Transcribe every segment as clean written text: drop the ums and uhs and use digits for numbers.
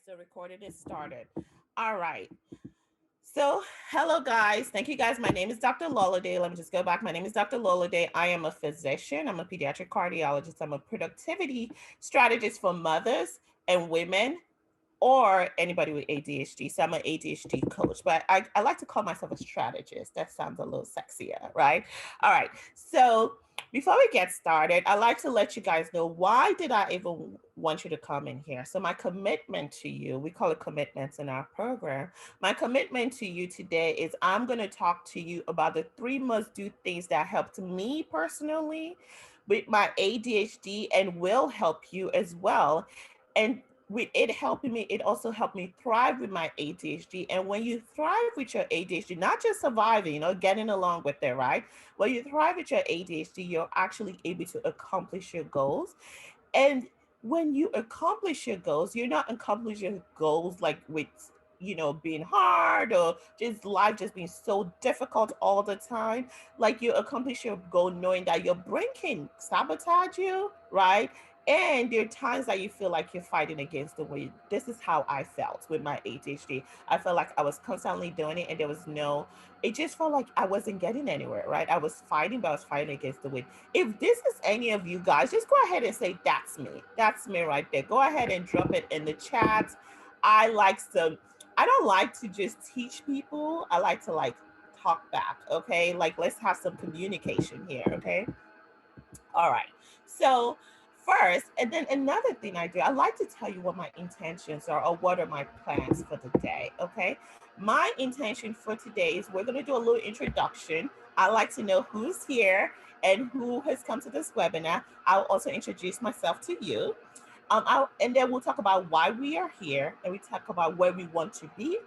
So recording is started. All right. So, hello guys. Thank you guys. My name is Dr. Loladay. Let me just go back. My name is Dr. Loladay. I am a physician. I'm a pediatric cardiologist. I'm a productivity strategist for mothers and women or anybody with ADHD. So I'm an ADHD coach, but I like to call myself a strategist. That sounds a little sexier, right? All right. So before we get started, I like to let you guys know why did I even want you to come in here. So my commitment to you, we call it commitments in our program. My commitment to you today is I'm going to talk to you about the three must do things that helped me personally with my ADHD and will help you as well. And with it helping me, it also helped me thrive with my ADHD. And when you thrive with your ADHD, not just surviving, getting along with it, right? When you thrive with your ADHD, you're actually able to accomplish your goals. And when you accomplish your goals, you're not accomplishing your goals like with being hard or just life just being so difficult all the time. Like you accomplish your goal knowing that your brain can sabotage you, right? And there are times that you feel like you're fighting against the way. This is how I felt with my ADHD. I felt like I was constantly doing it and there was no, it just felt like I wasn't getting anywhere, right? I was fighting, but I was fighting against the wind. If this is any of you guys, just go ahead and say, that's me. That's me right there. Go ahead and drop it in the chat. I like to, I don't like to just teach people. I like to talk back, okay? Like let's have some communication here, okay? All right. So first, and then another thing I do, I like to tell you what my intentions are or what are my plans for the day. Okay. My intention for today is we're going to do a little introduction. I like to know who's here and who has come to this webinar. I'll also introduce myself to you. And then we'll talk about why we are here and we talk about where we want to be.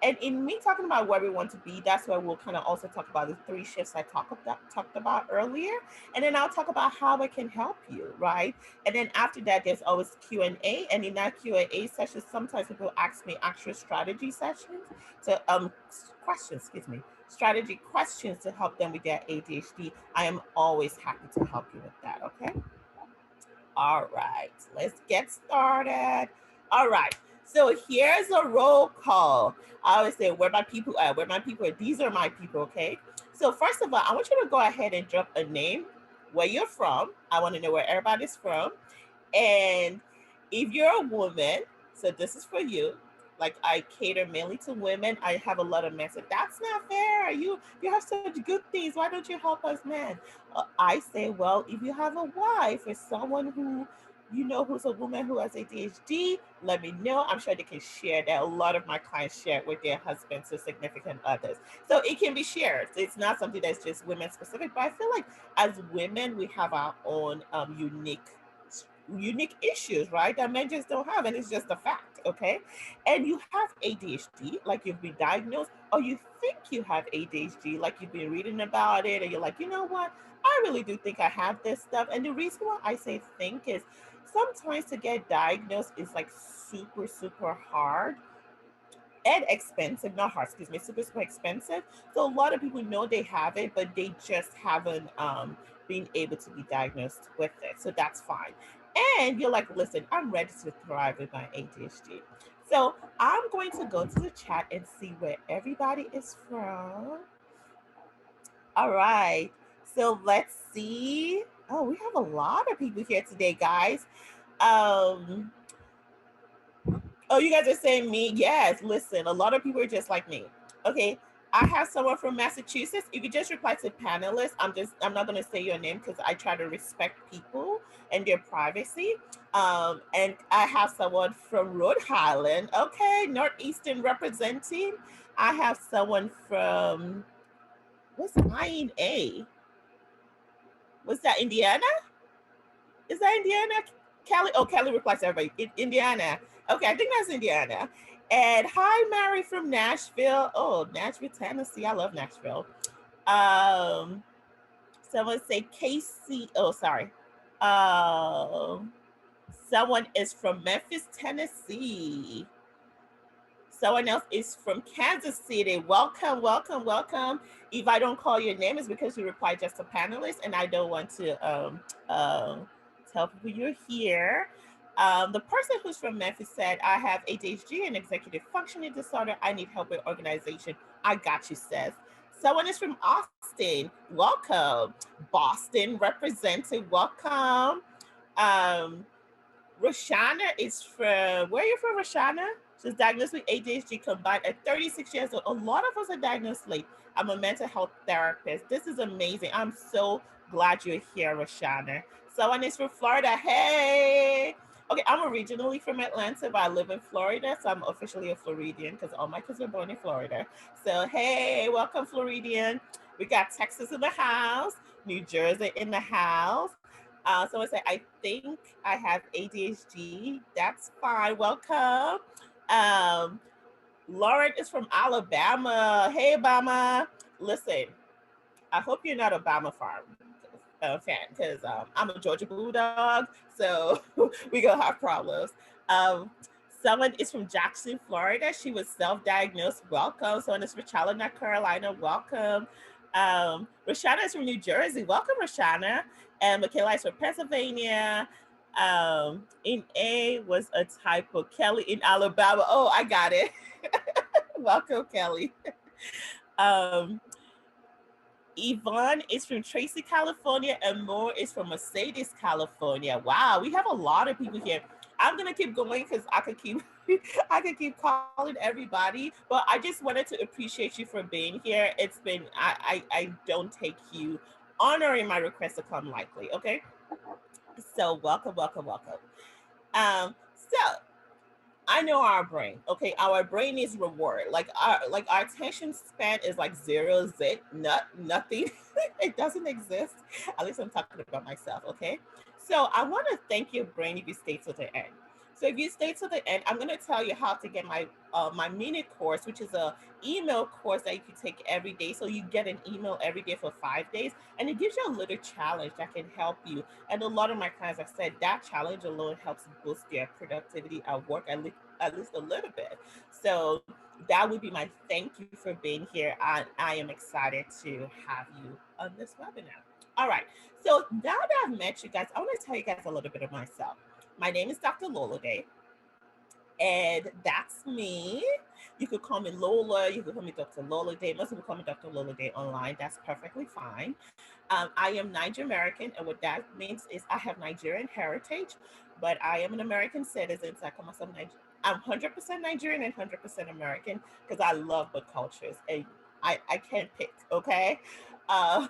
And in me talking about where we want to be, that's where we'll kind of also talk about the three shifts I talked about earlier. And then I'll talk about how I can help you, right? And then after that, there's always Q&A. And in that Q&A session, sometimes people ask me actual strategy sessions to questions, excuse me, strategy questions to help them with their ADHD. I am always happy to help you with that, okay? All right, let's get started. All right, so here's a roll call. I always say, where my people are, where my people are. These are my people, okay? So first of all, I want you to go ahead and drop a name, where you're from. I want to know where everybody's from. And if you're a woman, so this is for you. Like I cater mainly to women. I have a lot of men say that's not fair. You have such good things. Why don't you help us, men? I say, well, if you have a wife or someone who who's a woman who has ADHD, let me know. I'm sure they can share that. A lot of my clients share it with their husbands or significant others. So it can be shared. It's not something that's just women specific, but I feel like as women, we have our own unique issues, right? That men just don't have, and it's just a fact, okay? And you have ADHD, like you've been diagnosed, or you think you have ADHD, like you've been reading about it, and you're like, you know what? I really do think I have this stuff. And the reason why I say think is sometimes to get diagnosed is like super, super hard and expensive, not hard, excuse me, super, super expensive. So a lot of people know they have it, but they just haven't been able to be diagnosed with it. So that's fine. And you're like, listen, I'm ready to thrive with my ADHD. So I'm going to go to the chat and see where everybody is from. All right. So let's see. Oh, we have a lot of people here today, guys. Um, Oh, you guys are saying me? Yes. Listen, a lot of people are just like me. Okay. I have someone from Massachusetts. If you just reply to panelists, I'm not gonna say your name because I try to respect people and their privacy. And I have someone from Rhode Island. Okay, Northeastern representing. I have someone from what's INA? What's that? Indiana? Is that Indiana? Kelly? Oh, Kelly replies to everybody. Indiana. Okay, I think that's Indiana. And hi, Mary from Nashville. Oh, Nashville, Tennessee. I love Nashville. Um, someone say Casey. Oh, sorry. Um, someone is from Memphis, Tennessee. Someone else is from Kansas City. Welcome, welcome, welcome. If I don't call your name, it's because you reply just a panelist, and I don't want to tell people you're here. The person who's from Memphis said, I have ADHD and executive functioning disorder. I need help with organization. I got you, sis. Someone is from Austin. Welcome. Boston represented. Welcome. Um, Roshana is from, where are you from, Roshana? She's diagnosed with ADHD combined at 36 years old. A lot of us are diagnosed late. I'm a mental health therapist. This is amazing. I'm so glad you're here, Roshana. Someone is from Florida. Hey. Okay, I'm originally from Atlanta, but I live in Florida, so I'm officially a Floridian because all my kids were born in Florida. So, hey, welcome, Floridian. We got Texas in the house, New Jersey in the house. Someone said, I think I have ADHD. That's fine. Welcome. Um, Lauren is from Alabama. Hey, Obama. Listen, I hope you're not a Bama farm fan because I'm a Georgia Bulldog, so we gonna have problems. Um, Someone is from Jackson, Florida. She was self-diagnosed. Welcome. Someone is from Charlotte, North Carolina. Welcome. Rashana is from New Jersey. Welcome, Rashana. And Michaela is from Pennsylvania. In A was a typo. Kelly in Alabama. Oh, I got it. Welcome, Kelly. Um, Yvonne is from Tracy, California, and Moore is from Mercedes, California. Wow, we have a lot of people here. I'm gonna keep going because I could keep I could keep calling everybody, but I just wanted to appreciate you for being here. It's been I don't take you honoring my request to come lightly, okay? So welcome, welcome, welcome. So I know our brain. Okay, our brain is reward. Like our attention span is like zero zit, nothing. It doesn't exist. At least I'm talking about myself. Okay, so I want to thank your brain if you stay to the end. So if you stay to the end, I'm going to tell you how to get my mini course, which is a email course that you can take every day. So you get an email every day for 5 days, and it gives you a little challenge that can help you. And a lot of my clients have said that challenge alone helps boost their productivity at work at least a little bit. So that would be my thank you for being here. I am excited to have you on this webinar. All right. So now that I've met you guys, I want to tell you guys a little bit of myself. My name is Dr. Lola Day, and that's me. You could call me Lola. You could call me Dr. Lola Day. Most people call me Dr. Lola Day online. That's perfectly fine. I am Niger American, and what that means is I have Nigerian heritage, but I am an American citizen, so I call myself Nigerian. I'm 100% Nigerian and 100% American because I love both cultures, and I can't pick, okay? Uh,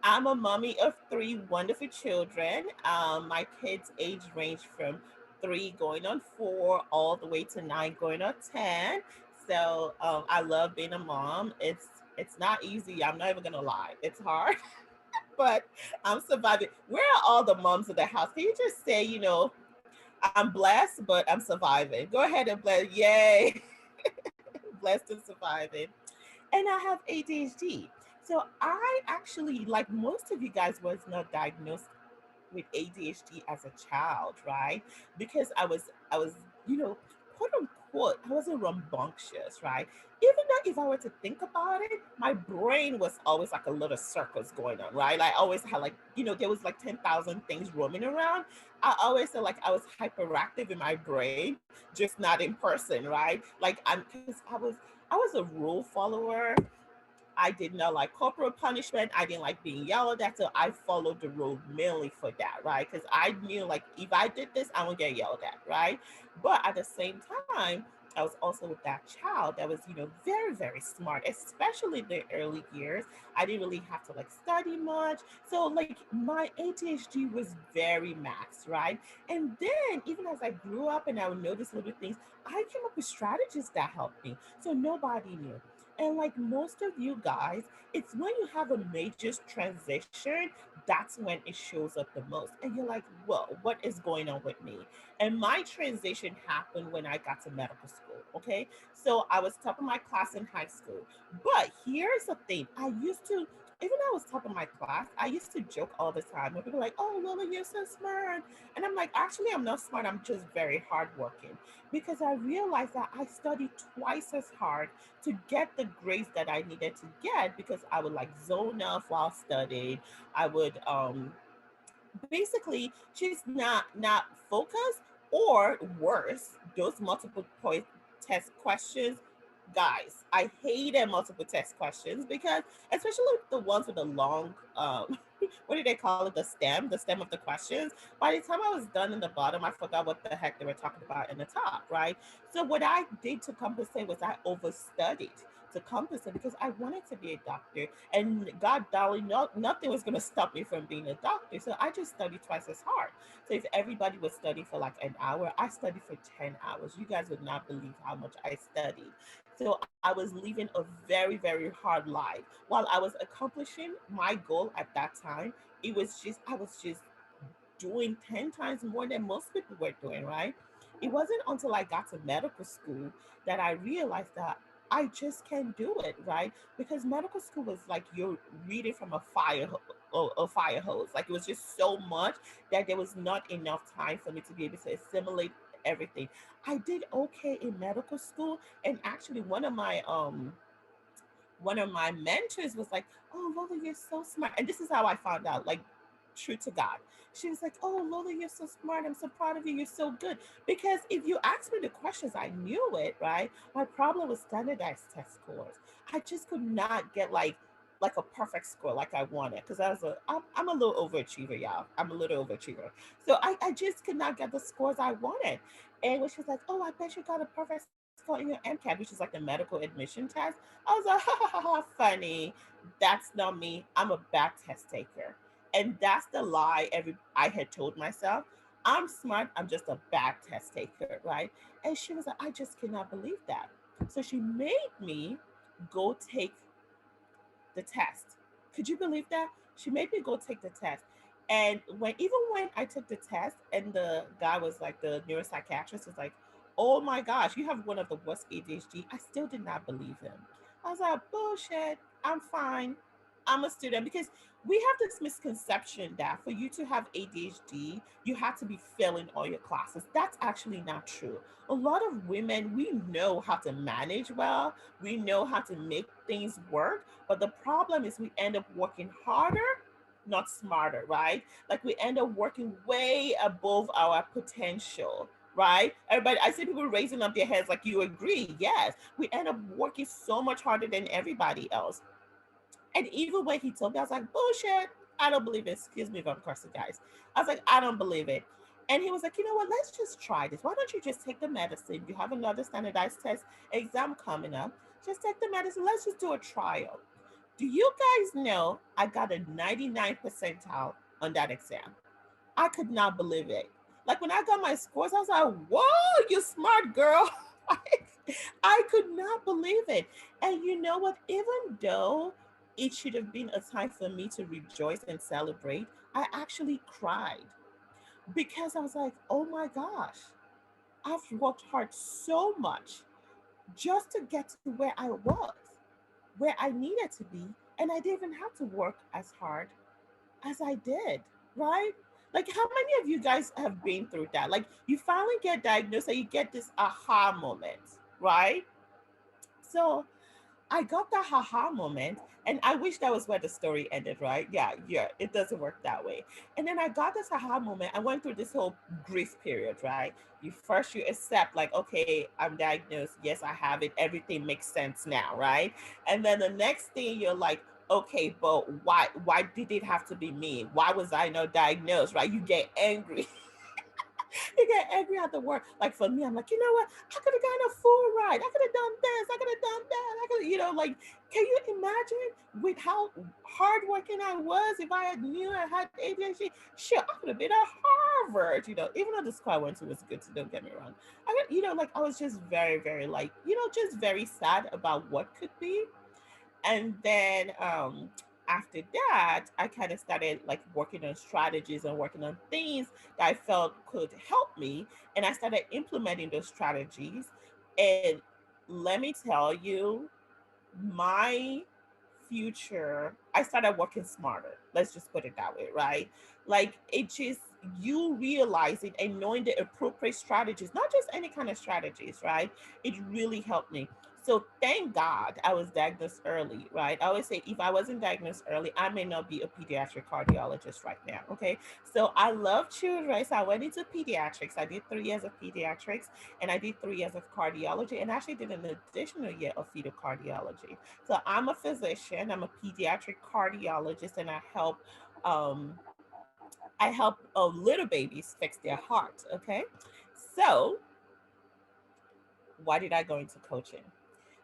I'm a mommy of three wonderful children. My kids' age range from 3 going on 4, all the way to 9 going on 10. So I love being a mom. It's not easy. I'm not even gonna lie. It's hard, but I'm surviving. Where are all the moms in the house? Can you just say, I'm blessed, but I'm surviving? Go ahead and bless. Yay. Blessed and surviving. And I have ADHD. So I actually, like most of you guys, was not diagnosed with ADHD as a child, right? Because I was, you know, quote unquote, I wasn't rambunctious, right? Even though if I were to think about it, my brain was always like a little circles going on, right? I always had like, there was like 10,000 things roaming around. I always felt like I was hyperactive in my brain, just not in person, right? Like because I was a rule follower. I did not like corporal punishment. I didn't like being yelled at. So I followed the rule mainly for that, right? Because I knew like if I did this, I would get yelled at, right? But at the same time, I was also with that child that was, very, very smart, especially in the early years. I didn't really have to like study much. So like my ADHD was very maxed, right? And then even as I grew up and I would notice little things, I came up with strategies that helped me. So nobody knew. And like most of you guys, it's when you have a major transition, that's when it shows up the most. And you're like, well, what is going on with me? And my transition happened when I got to medical school. Okay. So I was top of my class in high school. But here's the thing, even though I was top of my class, I used to joke all the time when people are like, oh, Lola, you're so smart. And I'm like, actually, I'm not smart. I'm just very hardworking because I realized that I studied twice as hard to get the grades that I needed to get because I would like zone off while studying. I would basically just not focus, Or worse, those multiple point test questions. Guys, I hated multiple test questions because, especially the ones with the long, what do they call it? The stem of the questions. By the time I was done in the bottom, I forgot what the heck they were talking about in the top, right? So what I did to compensate was I overstudied to compensate because I wanted to be a doctor, and God darling, nothing was going to stop me from being a doctor. So I just studied twice as hard. So if everybody would study for like an hour, I studied for 10 hours. You guys would not believe how much I studied. So I was living a very, very hard life. While I was accomplishing my goal at that time, I was just doing 10 times more than most people were doing, right? It wasn't until I got to medical school that I realized that I just can't do it, right? Because medical school was like you're reading from a fire hose. Like it was just so much that there was not enough time for me to be able to assimilate everything. I did okay in medical school, and actually one of my mentors was like, "Oh, Lola, you're so smart." And this is how I found out, like, true to God. She was like, "Oh, Lola, you're so smart. I'm so proud of you. You're so good." Because if you asked me the questions, I knew it, right? My problem was standardized test scores. I just could not get like a perfect score like I wanted because I'm a little overachiever, y'all. I'm a little overachiever. So I just could not get the scores I wanted. And when she was like, "Oh, I bet you got a perfect score in your MCAT," which is like the medical admission test, I was like, "Ha ha ha ha, funny. That's not me. I'm a bad test taker." And that's the lie I had told myself. I'm smart. I'm just a bad test taker, right? And she was like, "I just cannot believe that." So she made me go take the test. Could you believe that? She made me go take the test. And when I took the test and the guy was like the neuropsychiatrist was like, "Oh my gosh, you have one of the worst ADHD." I still did not believe him. I was like, "Bullshit. I'm fine. I'm a student." Because we have this misconception that for you to have ADHD, you have to be failing all your classes. That's actually not true. A lot of women, we know how to manage well, we know how to make things work, but the problem is we end up working harder, not smarter, right? Like we end up working way above our potential, right? Everybody, I see people raising up their heads like you agree. Yes, we end up working so much harder than everybody else. And even when he told me, I was like, "Bullshit. I don't believe it." Excuse me if I'm cursing, guys. I was like, "I don't believe it." And he was like, "You know what? Let's just try this. Why don't you just take the medicine? You have another standardized test exam coming up. Just take the medicine. Let's just do a trial." Do you guys know I got a 99 percentile on that exam? I could not believe it. Like when I got my scores, I was like, "Whoa, you smart girl." I could not believe it. And you know what? Even though it should have been a time for me to rejoice and celebrate, I actually cried because I was like, "Oh my gosh, I've worked hard so much just to get to where I was, where I needed to be, and I didn't even have to work as hard as I did," right? Like, how many of you guys have been through that? Like, you finally get diagnosed and you get this aha moment, right? So, I got that haha moment, and I wish that was where the story ended, right? Yeah, yeah, it doesn't work that way. And then I got this haha moment. I went through this whole grief period, right? You accept, like, okay, I'm diagnosed. Yes, I have it. Everything makes sense now, right? And then the next thing you're like, okay, but why did it have to be me? Why was I not diagnosed, right? You get angry. You get angry at the work. Like for me, I'm like, you know what? I could have gotten a full ride. I could have done this. I could have done that. I could, like, can you imagine with how hardworking I was if I had knew I had ADHD? Sure, I could have been at Harvard. Even though the school I went to was good, so don't get me wrong. Like I was just very, very like, just very sad about what could be. And then after that, I kind of started like working on strategies and working on things that I felt could help me. And I started implementing those strategies. And let me tell you, my future, I started working smarter. Let's just put it that way, right? Like it just, you realizing and knowing the appropriate strategies, not just any kind of strategies, right? It really helped me. So thank God I was diagnosed early, right? I always say if I wasn't diagnosed early, I may not be a pediatric cardiologist right now. Okay. So I love children. So I went into pediatrics. I did 3 years of pediatrics and I did 3 years of cardiology and actually did an additional year of fetal cardiology. So I'm a physician, I'm a pediatric cardiologist, and um I help little babies fix their heart. Okay. So why did I go into coaching?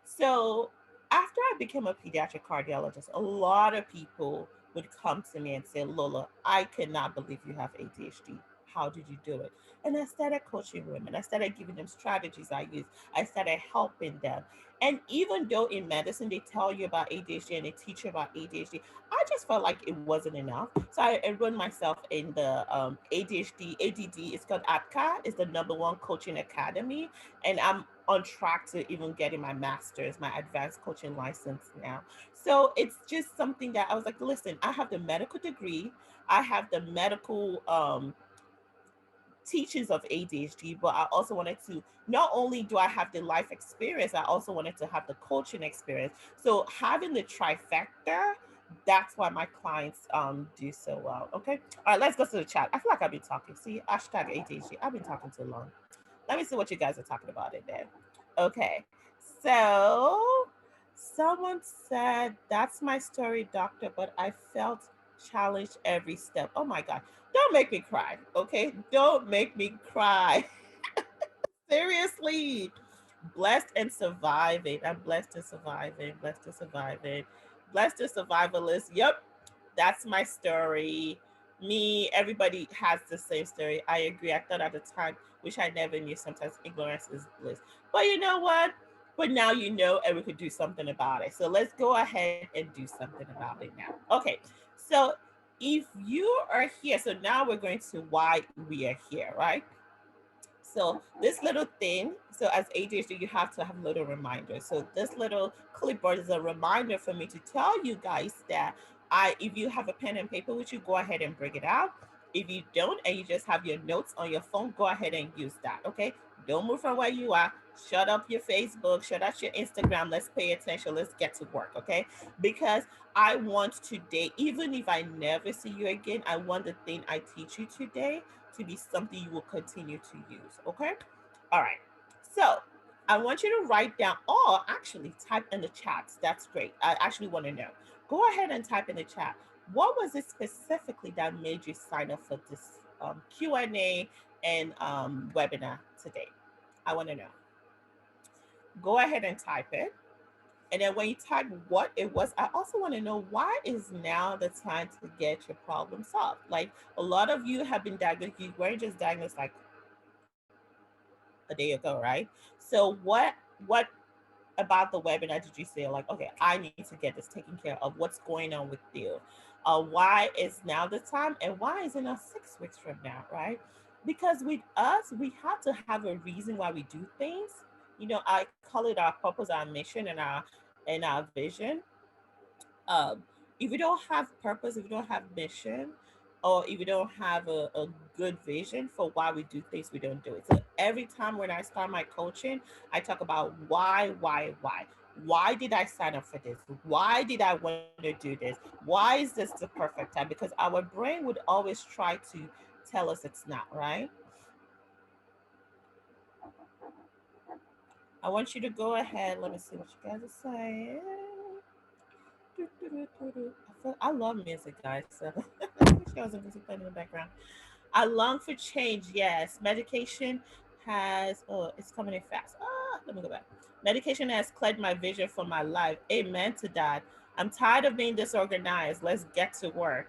So after I became a pediatric cardiologist, a lot of people would come to me and say, Lola, I cannot believe you have ADHD. How did you do it? And I started coaching women. I started giving them strategies I use. I started helping them. And even though in medicine they tell you about ADHD and they teach you about ADHD, I just felt like it wasn't enough. So I enrolled myself in the ADHD, ADD, it's called APCA, it's the #1 coaching academy. And I'm on track to even getting my master's, my advanced coaching license now. So it's just something that I was like, listen, I have the medical degree, I have the medical teachings of ADHD, but I also wanted to, not only do I have the life experience, I also wanted to have the coaching experience. So having the trifecta, that's why my clients do so well. Okay. All right, let's go to the chat. I feel like I've been talking. See, hashtag ADHD. I've been talking too long. Let me see what you guys are talking about in there. Okay. So someone said, that's my story, doctor, but I felt challenged every step. Oh my God. Don't make me cry. Okay. Don't make me cry. Seriously. Blessed and surviving. I'm blessed and surviving. Blessed and surviving. Blessed and survivalist. Yep, that's my story. Me, everybody has the same story. I agree. I thought at the time, which I never knew. Sometimes ignorance is bliss. But you know what? But now you know, and we could do something about it. So let's go ahead and do something about it now. Okay. So if you are here, so now we're going to why we are here, right? So this little thing, so as ADHD, you have to have little reminders. So this little clipboard is a reminder for me to tell you guys that if you have a pen and paper with you, go ahead and bring it out. If you don't, and you just have your notes on your phone, go ahead and use that. Okay. Don't move from where you are. Shut up your Facebook, shut up your Instagram. Let's pay attention. Let's get to work. Okay. Because I want today, even if I never see you again, I want the thing I teach you today to be something you will continue to use. Okay. All right. So I want you to write down, or actually type in the chats. That's great. I actually want to know. Go ahead and type in the chat. What was it specifically that made you sign up for this Q&A and webinar today? I want to know. Go ahead and type it. And then when you type what it was, I also want to know, why is now the time to get your problem solved? Like, a lot of you have been diagnosed, you weren't just diagnosed like a day ago, right? So what about the webinar did you say like, okay, I need to get this taken care of? What's going on with you? Why is now the time, and why is it not 6 weeks from now, right? Because with us, we have to have a reason why we do things. You know, I call it our purpose, our mission, and our vision. um, if you don't have purpose, if you don't have mission, or if you don't have a good vision for why we do things, we don't do it. So every time when I start my coaching, I talk about why. Why did I sign up for this? Why did I want to do this? Why is this the perfect time? Because our brain would always try to tell us it's not, right? I want you to go ahead. Let me see what you guys are saying. I love music, guys. So I wish there was a music playing in the background. I long for change. Yes, medication has. Oh, it's coming in fast. Let me go back. Medication has cleared my vision for my life. Amen to that. I'm tired of being disorganized. Let's get to work.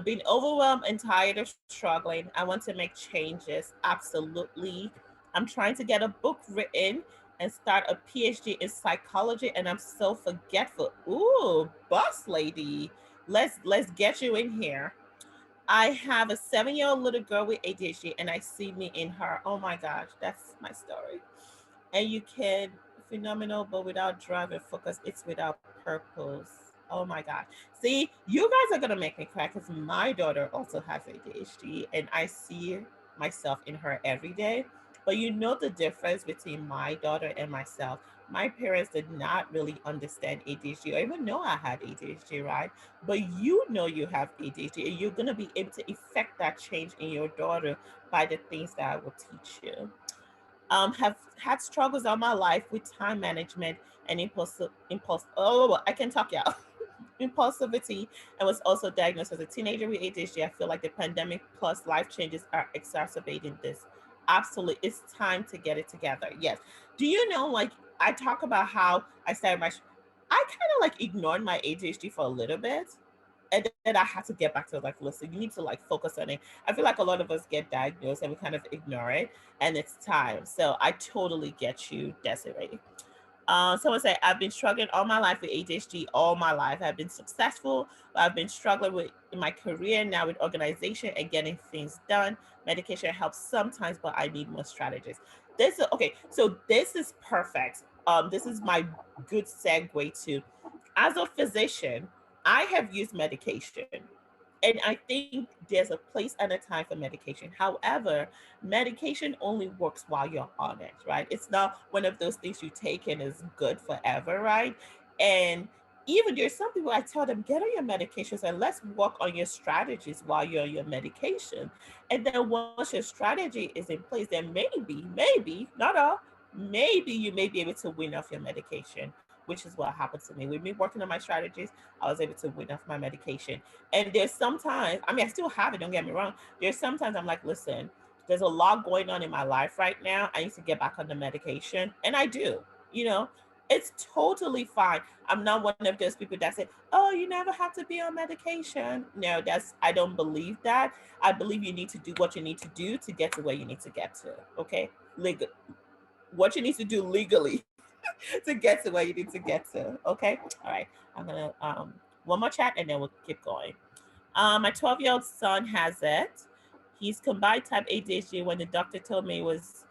Being overwhelmed and tired of struggling. I want to make changes. Absolutely. I'm trying to get a book written and start a PhD in psychology, and I'm so forgetful. Ooh, boss lady. Let's get you in here. I have a 7-year-old little girl with ADHD, and I see me in her. Oh my gosh, that's my story. And you can phenomenal, but without drive and focus, it's without purpose. Oh my god. See, you guys are gonna make me cry because my daughter also has ADHD, and I see myself in her every day. But you know the difference between my daughter and myself. My parents did not really understand ADHD or even know I had ADHD, right? But you know you have ADHD, and you're gonna be able to effect that change in your daughter by the things that I will teach you. Have had struggles all my life with time management and impulse. Oh, I can talk, y'all. Impulsivity, and was also diagnosed as a teenager with ADHD. I feel like the pandemic plus life changes are exacerbating this. Absolutely, it's time to get it together. Yes. Do you know? Like I talk about how I started my. I kind of like ignored my ADHD for a little bit, and then I had to get back to like, listen, you need to like focus on it. I feel like a lot of us get diagnosed and we kind of ignore it, and it's time. So I totally get you, Desiree. Someone say, I've been struggling all my life with ADHD all my life. I've been successful, but I've been struggling with in my career now with organization and getting things done. Medication helps sometimes, but I need more strategies. This is okay. So this is perfect. This is my good segue to, as a physician, I have used medication. And I think there's a place and a time for medication. However, medication only works while you're on it, right? It's not one of those things you take and is good forever, right? And even there's some people I tell them, get on your medications and let's work on your strategies while you're on your medication. And then once your strategy is in place, then maybe, not all, maybe you may be able to win off your medication, which is what happened to me. With me working on my strategies, I was able to win off my medication. And there's sometimes, I mean, I still have it, don't get me wrong. There's sometimes I'm like, listen, there's a lot going on in my life right now. I need to get back on the medication. And I do, you know, it's totally fine. I'm not one of those people that say, oh, you never have to be on medication. No, I don't believe that. I believe you need to do what you need to do to get to where you need to get to. Okay. Legal, what you need to do legally to get to where you need to get to. Okay. All right. I'm going to, one more chat and then we'll keep going. My 12-year-old son has it. He's combined type ADHD. When the doctor told me it was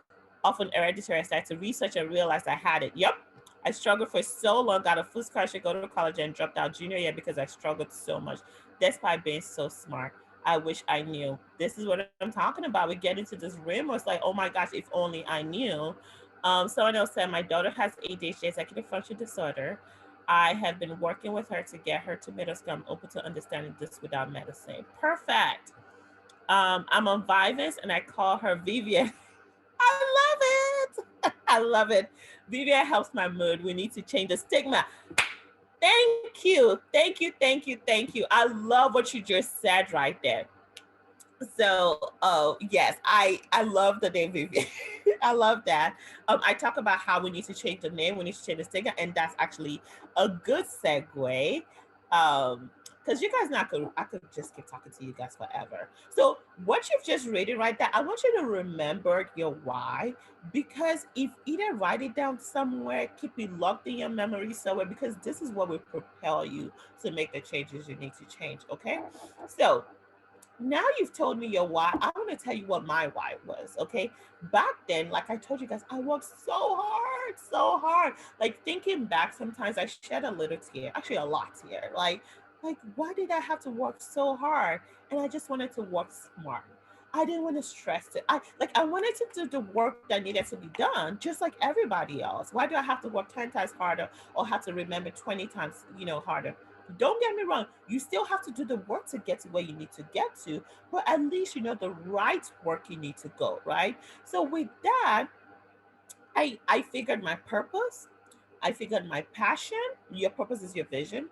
often hereditary, I started to research and realized I had it. Yep. I struggled for so long, got a full scholarship, go to college, and dropped out junior year because I struggled so much, despite being so smart. I wish I knew. This is what I'm talking about. We get into this room, it's like, oh my gosh, if only I knew. Someone else said, my daughter has ADHD, executive function disorder. I have been working with her to get her to middle school. I'm open to understanding this without medicine. Perfect. I'm on Vivus and I call her Vivian. I love it. I love it. Vivian helps my mood. We need to change the stigma. Thank you. Thank you. Thank you. Thank you. I love what you just said right there. So, oh yes, I love the name Vivian. I love that. I talk about how we need to change the name, we need to change the sticker, and that's actually a good segue. Because you guys not could I could just keep talking to you guys forever. So what you've just rated right there, I want you to remember your why, because if either write it down somewhere, keep it locked in your memory somewhere, because this is what will propel you to make the changes you need to change. Okay, so now you've told me your why. I want to tell you what my why was. Okay. Back then, like I told you guys, I worked so hard, so hard. Like thinking back, sometimes I shed a little tear, actually a lot tear. Like why did I have to work so hard? And I just wanted to work smart. I didn't want to stress it. I wanted to do the work that needed to be done, just like everybody else. Why do I have to work 10 times harder or have to remember 20 times, harder? Don't get me wrong, you still have to do the work to get to where you need to get to, but at least you know the right work you need to go, right? So with that, I figured my purpose, I figured my passion. Your purpose is your vision,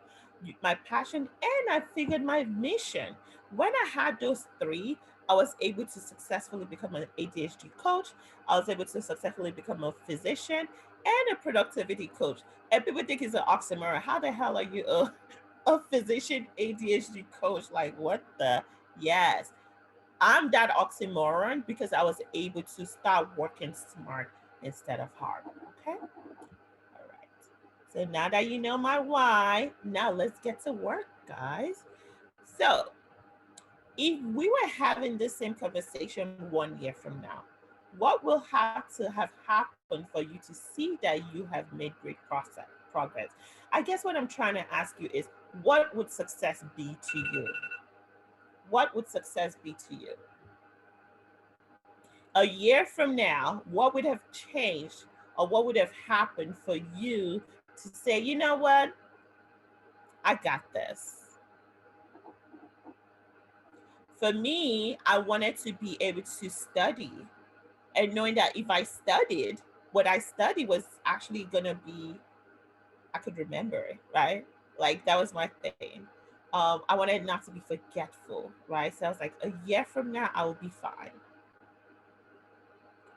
my passion, and I figured my mission. When I had those three, I was able to successfully become an ADHD coach. I was able to successfully become a physician and a productivity coach. And people think it's an oxymoron. How the hell are you a physician ADHD coach? Like, what the? Yes. I'm that oxymoron because I was able to start working smart instead of hard. Okay. All right. So now that you know my why, now let's get to work, guys. So if we were having this same conversation 1 year from now, what will have to have happened for you to see that you have made great progress? I guess what I'm trying to ask you is, what would success be to you? What would success be to you? A year from now, what would have changed or what would have happened for you to say, you know what, I got this? For me, I wanted to be able to study and knowing that if I studied, what I studied was actually going to be, I could remember it, right? Like that was my thing. I wanted not to be forgetful, right? So I was like, a year from now, I will be fine.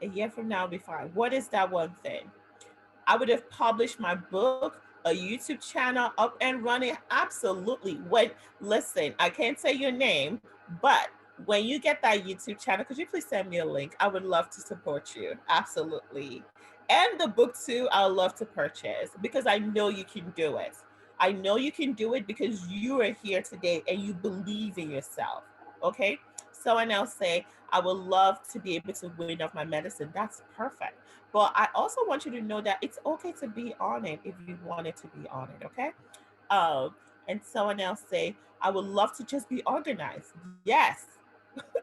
A year from now, I'll be fine. What is that one thing? I would have published my book, a YouTube channel up and running. Absolutely. When listen, I can't say your name, but when you get that YouTube channel, could you please send me a link? I would love to support you. Absolutely. And the book too, I would love to purchase because I know you can do it. I know you can do it because you are here today and you believe in yourself. Okay. Someone else say, I would love to be able to win off my medicine. That's perfect. But I also want you to know that it's okay to be on it if you wanted to be on it, okay? Um, and someone else say, I would love to just be organized. Yes,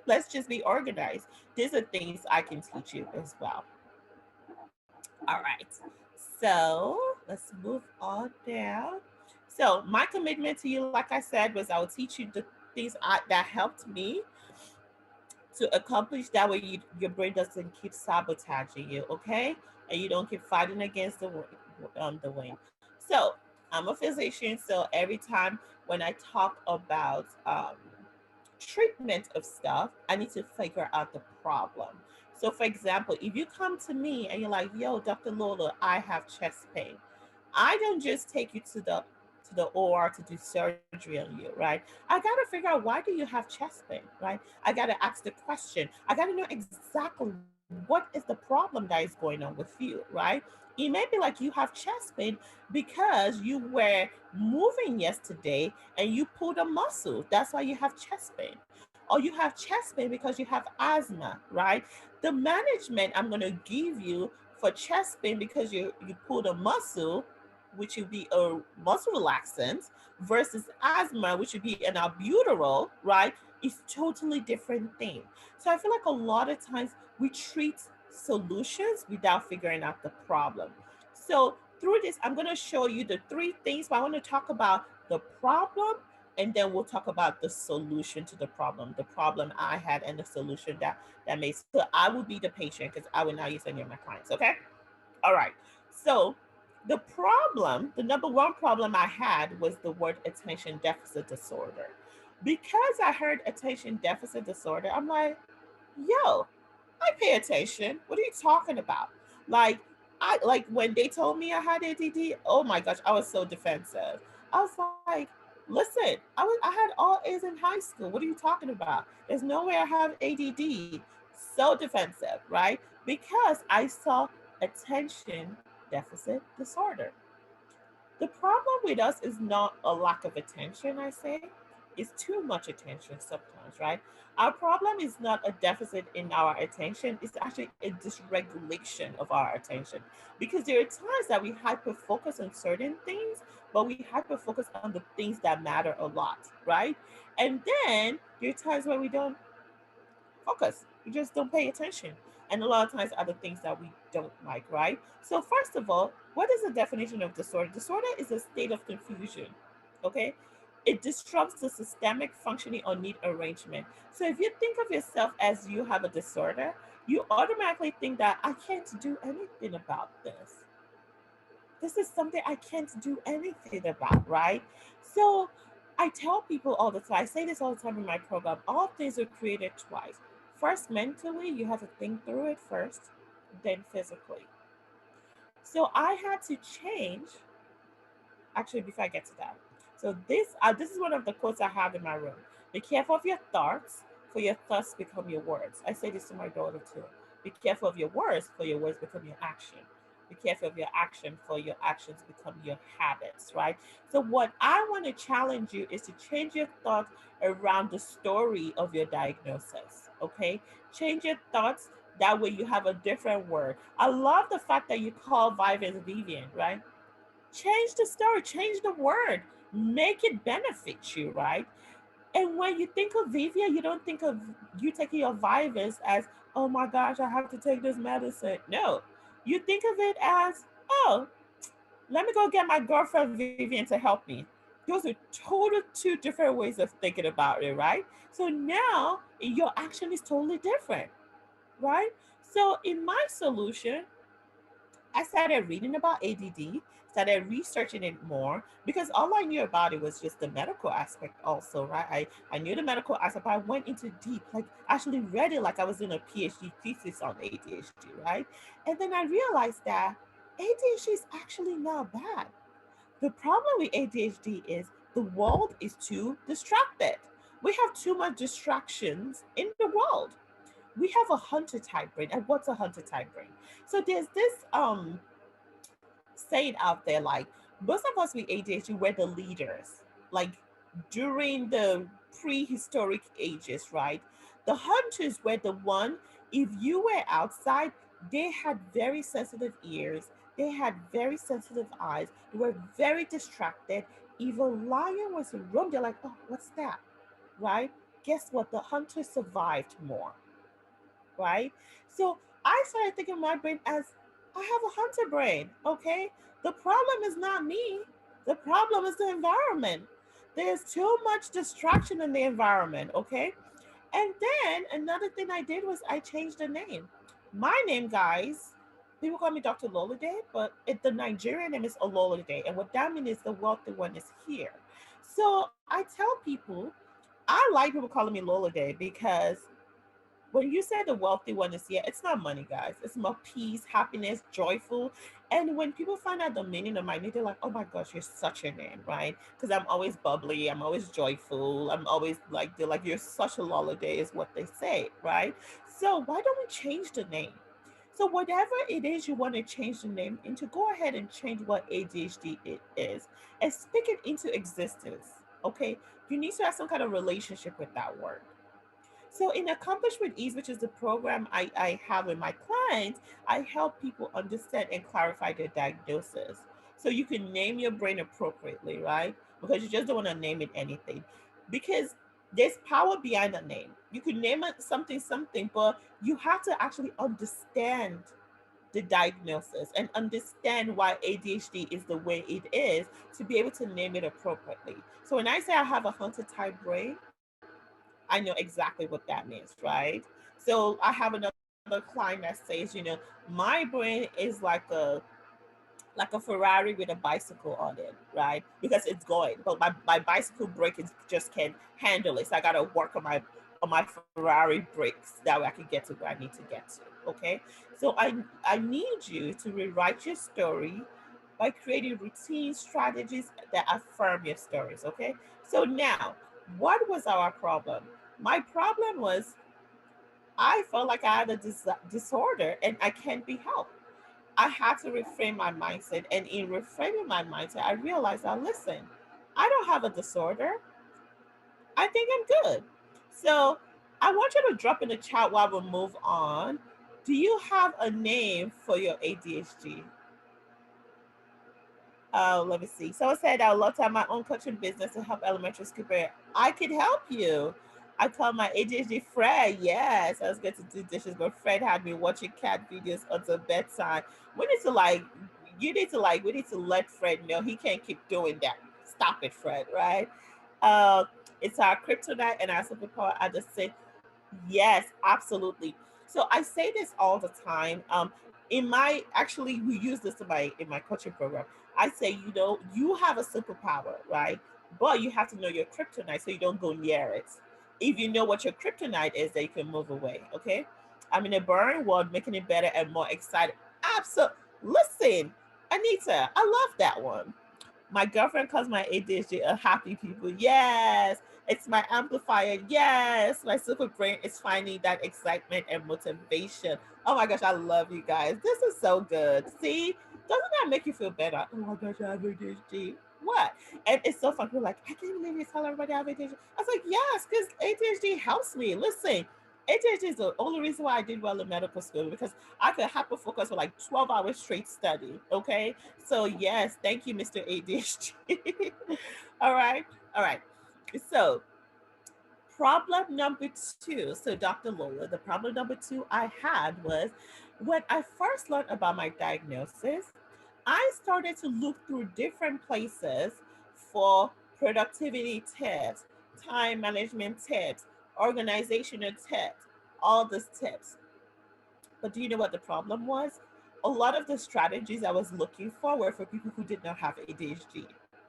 let's just be organized. These are things I can teach you as well. All right. So let's move on down. So my commitment to you, like I said, was I will teach you the that helped me to accomplish that way your brain doesn't keep sabotaging you, okay, and you don't keep fighting against the wind. So I'm a physician, so every time when I talk about treatment of stuff, I need to figure out the problem. So for example, if you come to me and you're like, yo, Dr. Lola, I have chest pain, I don't just take you to the OR to do surgery on you, right? I gotta figure out, why do you have chest pain, right? I gotta ask the question. I gotta know exactly what is the problem that is going on with you, right? It may be like you have chest pain because you were moving yesterday and you pulled a muscle. That's why you have chest pain. Or you have chest pain because you have asthma, right? The management I'm going to give you for chest pain because you pulled a muscle, which would be a muscle relaxant, versus asthma, which would be an albuterol, right? Is totally different thing. So I feel like a lot of times we treat solutions without figuring out the problem. So through this, I'm going to show you the three things, but I want to talk about the problem and then we'll talk about the solution to the problem I had and the solution that made. So I will be the patient because I will not use any of my clients. Okay. All right. So the problem, the number one problem I had was the word attention deficit disorder. Because I heard attention deficit disorder, I'm like, yo, I pay attention. What are you talking about? Like, I like when they told me I had ADD. Oh my gosh, I was so defensive. I was like, listen, I had all A's in high school. What are you talking about? There's no way I have ADD. So defensive, right? Because I saw attention deficit disorder. The problem with us is not a lack of attention, I say. It's too much attention sometimes, right? Our problem is not a deficit in our attention, it's actually a dysregulation of our attention. Because there are times that we hyper focus on certain things, but we hyper focus on the things that matter a lot, right? And then there are times where we don't focus. We just don't pay attention. And a lot of times other things that we don't like, right? So first of all, what is the definition of disorder? Disorder is a state of confusion. Okay? It disrupts the systemic functioning or need arrangement. So if you think of yourself as you have a disorder, you automatically think that I can't do anything about this. This is something I can't do anything about, right? So I tell people all the time, I say this all the time in my program, all things are created twice. First, mentally, you have to think through it first, then physically. So I had to change, actually, before I get to that. So this is one of the quotes I have in my room. Be careful of your thoughts, for your thoughts become your words. I say this to my daughter too. Be careful of your words, for your words become your action. Be careful of your action, for your actions become your habits, right? So what I want to challenge you is to change your thoughts around the story of your diagnosis. Okay? Change your thoughts. That way you have a different word. I love the fact that you call Vivian Vivian, right? Change the story, change the word, make it benefit you, right? And when you think of Vivia, you don't think of you taking your Vivus as, oh my gosh, I have to take this medicine. No, you think of it as, oh, let me go get my girlfriend Vivian to help me. Those are total two different ways of thinking about it, right? So now your action is totally different, right? So in my solution, I started reading about ADD, started researching it more because all I knew about it was just the medical aspect also, right? I knew the medical aspect, but I went into deep, like actually read it like I was doing a PhD thesis on ADHD, right? And then I realized that ADHD is actually not bad. The problem with ADHD is the world is too distracted. We have too much distractions in the world. We have a hunter type brain. And what's a hunter type brain? So there's this saying out there like most of us with ADHD we're the leaders. Like during the prehistoric ages, right? The hunters were the one, if you were outside, they had very sensitive ears, they had very sensitive eyes, they were very distracted. If a lion was in room, they're like, oh, what's that? Right? Guess what? The hunter survived more, right? So I started thinking my brain as I have a hunter brain, okay? The problem is not me, the problem is the environment. There's too much distraction in the environment, okay? And then another thing I did was I changed the name. My name, guys, people call me Dr. Lolade, but the Nigerian name is Ololade. And what that means is the wealthy one is here. So I tell people, I like people calling me Lolade because when you say the wealthy one is here, it's not money, guys. It's more peace, happiness, joyful. And when people find out the meaning of my name, they're like, oh my gosh, you're such a name, right? Because I'm always bubbly, I'm always joyful, I'm always like, they're like, you're such a holiday, is what they say, right? So why don't we change the name? So whatever it is you want to change the name into, go ahead and change what ADHD it is and speak it into existence. Okay. You need to have some kind of relationship with that word. So, in Accomplish with Ease, which is the program I have with my clients, I help people understand and clarify their diagnosis. So, you can name your brain appropriately, right? Because you just don't want to name it anything. Because there's power behind a name. You could name it something, something, but you have to actually understand the diagnosis and understand why ADHD is the way it is to be able to name it appropriately. So, when I say I have a hunter type brain, I know exactly what that means, right? So I have another client that says, my brain is like a Ferrari with a bicycle on it, right? Because it's going, but my bicycle brake is, just can't handle it. So I gotta work on my Ferrari brakes that way I can get to where I need to get to. Okay. So I need you to rewrite your story by creating routine strategies that affirm your stories. Okay. So now, what was our problem? My problem was I felt like I had a disorder and I can't be helped. I had to reframe my mindset. And in reframing my mindset, I realized that, listen, I don't have a disorder. I think I'm good. So I want you to drop in the chat while we move on. Do you have a name for your ADHD? Oh, let me see. Someone said I would love to have my own coaching business to help elementary school parents. I could help you. I call my ADHD Fred. Yes, I was going to do dishes, but Fred had me watching cat videos until bedtime. We need to like, you need to like, we need to let Fred know he can't keep doing that. Stop it, Fred. Right? Uh, it's our kryptonite and our superpower at the same. Yes, absolutely. So I say this all the time. In my actually, we use this in my coaching program. I say, you have a superpower, right? But you have to know your kryptonite so you don't go near it. If you know what your kryptonite is, then you can move away. Okay. I'm in a boring world, making it better and more exciting. Absolutely. Listen, Anita, I love that one. My girlfriend calls my ADHD a happy people. Yes. It's my amplifier. Yes. My super brain is finding that excitement and motivation. Oh my gosh, I love you guys. This is so good. See, doesn't that make you feel better? Oh my gosh, I have ADHD. What? And it's so fun. People are like, I can't believe you tell everybody I have ADHD. I was like, yes, because ADHD helps me. Listen, ADHD is the only reason why I did well in medical school because I could hyper focus for like 12 hours straight study. Okay. So yes, thank you, Mr. ADHD. All right. All right. So Problem number two. So, Dr. Lola, the problem number two I had was when I first learned about my diagnosis, I started to look through different places for productivity tips, time management tips, organizational tips, all these tips. But do you know what the problem was? A lot of the strategies I was looking for were for people who did not have ADHD,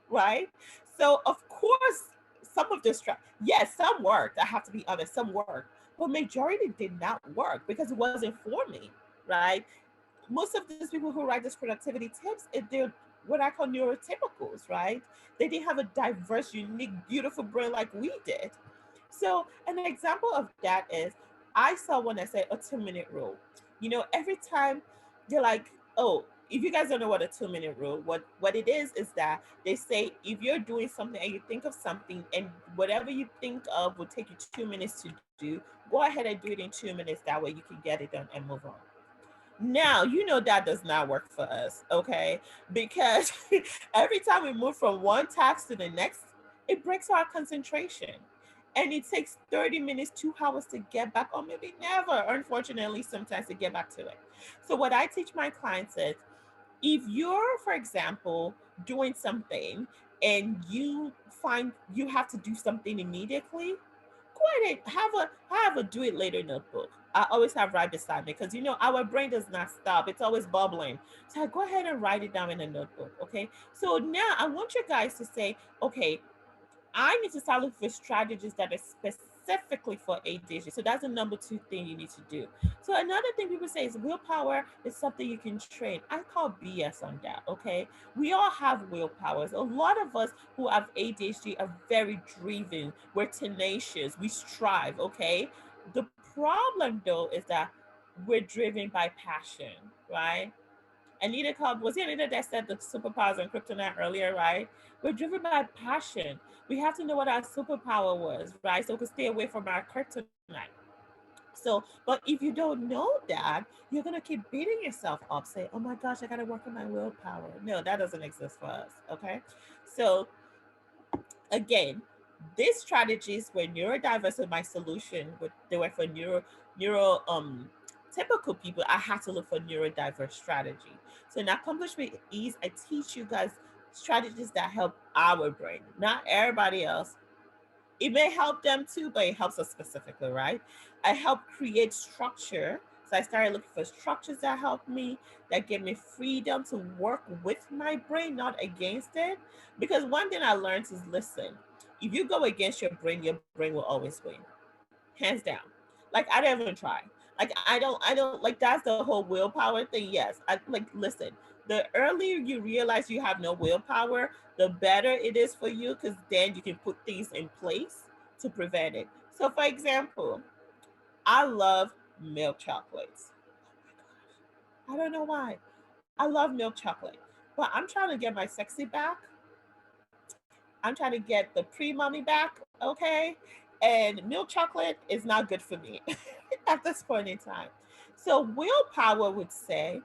right? So of course, some of the yes, some worked. I have to be honest, some worked, but majority did not work because it wasn't for me, right? Most of these people who write these productivity tips, they're what I call neurotypicals, right? They didn't have a diverse, unique, beautiful brain like we did. So an example of that is I saw one that said a 2 minute rule. Every time they're like, oh, if you guys don't know what a 2 minute rule, what it is that they say if you're doing something and you think of something and whatever you think of will take you 2 minutes to do, go ahead and do it in 2 minutes. That way you can get it done and move on. Now, that does not work for us, okay? Because every time we move from one task to the next, it breaks our concentration. And it takes 30 minutes, 2 hours to get back, or maybe never, unfortunately, sometimes to get back to it. So, what I teach my clients is if you're, for example, doing something and you find you have to do something immediately, go ahead and have a do it later notebook. I always have right beside me because our brain does not stop. It's always bubbling. So I go ahead and write it down in a notebook. Okay. So now I want you guys to say, okay, I need to start looking for strategies that are specifically for ADHD. So that's the number two thing you need to do. So another thing people say is willpower is something you can train. I call BS on that. Okay, we all have willpowers. A lot of us who have ADHD are very driven. We're tenacious. We strive. Okay, the problem though is that we're driven by passion, right? Anita called, was it Anita that said the superpowers on kryptonite earlier, right? We're driven by passion. We have to know what our superpower was, right? So we can stay away from our kryptonite. So, but if you don't know that, you're gonna keep beating yourself up, say, oh my gosh, I gotta work on my willpower. No, that doesn't exist for us. Okay. So again, these strategies were neurodiverse with my solution, but they were for neuro typical people. I had to look for neurodiverse strategy. So in Accomplish with Ease, I teach you guys strategies that help our brain, not everybody else. It may help them too, but it helps us specifically, right? I help create structure. So I started looking for structures that help me, that give me freedom to work with my brain, not against it. Because one thing I learned is listen, if you go against your brain will always win. Hands down. Like I don't even try. Like I don't like that's the whole willpower thing. Yes. I like listen, the earlier you realize you have no willpower, the better it is for you because then you can put things in place to prevent it. So for example, I love milk chocolates. I don't know why. I love milk chocolate. But I'm trying to get my sexy back. I'm trying to get the pre-mommy back, okay? And milk chocolate is not good for me at this point in time. So willpower would say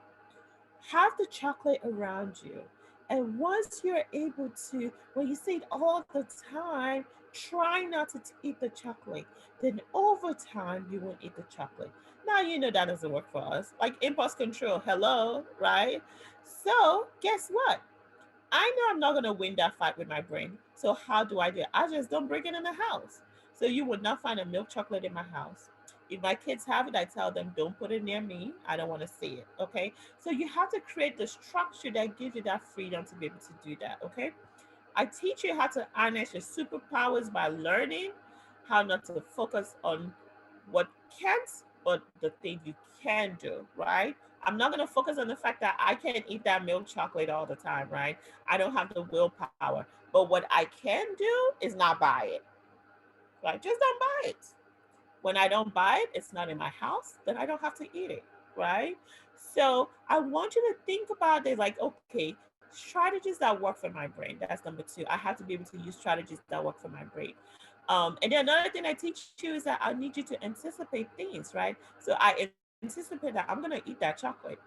have the chocolate around you. And once you're able to, when you see it all the time, try not to eat the chocolate. Then over time, you won't eat the chocolate. Now, that doesn't work for us. Like impulse control, hello, right? So, guess what? I know I'm not going to win that fight with my brain. So, how do I do it? I just don't bring it in the house. So, you would not find a milk chocolate in my house. If my kids have it, I tell them, don't put it near me. I don't want to see it. Okay. So, you have to create the structure that gives you that freedom to be able to do that. Okay. I teach you how to harness your superpowers by learning how not to focus on what can't, but the thing you can do, right? I'm not going to focus on the fact that I can't eat that milk chocolate all the time, right? I don't have the willpower. But what I can do is not buy it. Right? Just don't buy it. When I don't buy it, it's not in my house, then I don't have to eat it, right? So I want you to think about it like, okay, strategies that work for my brain. That's number two. I have to be able to use strategies that work for my brain. And then another thing I teach you is that I need you to anticipate things, right? So I anticipate that I'm gonna eat that chocolate.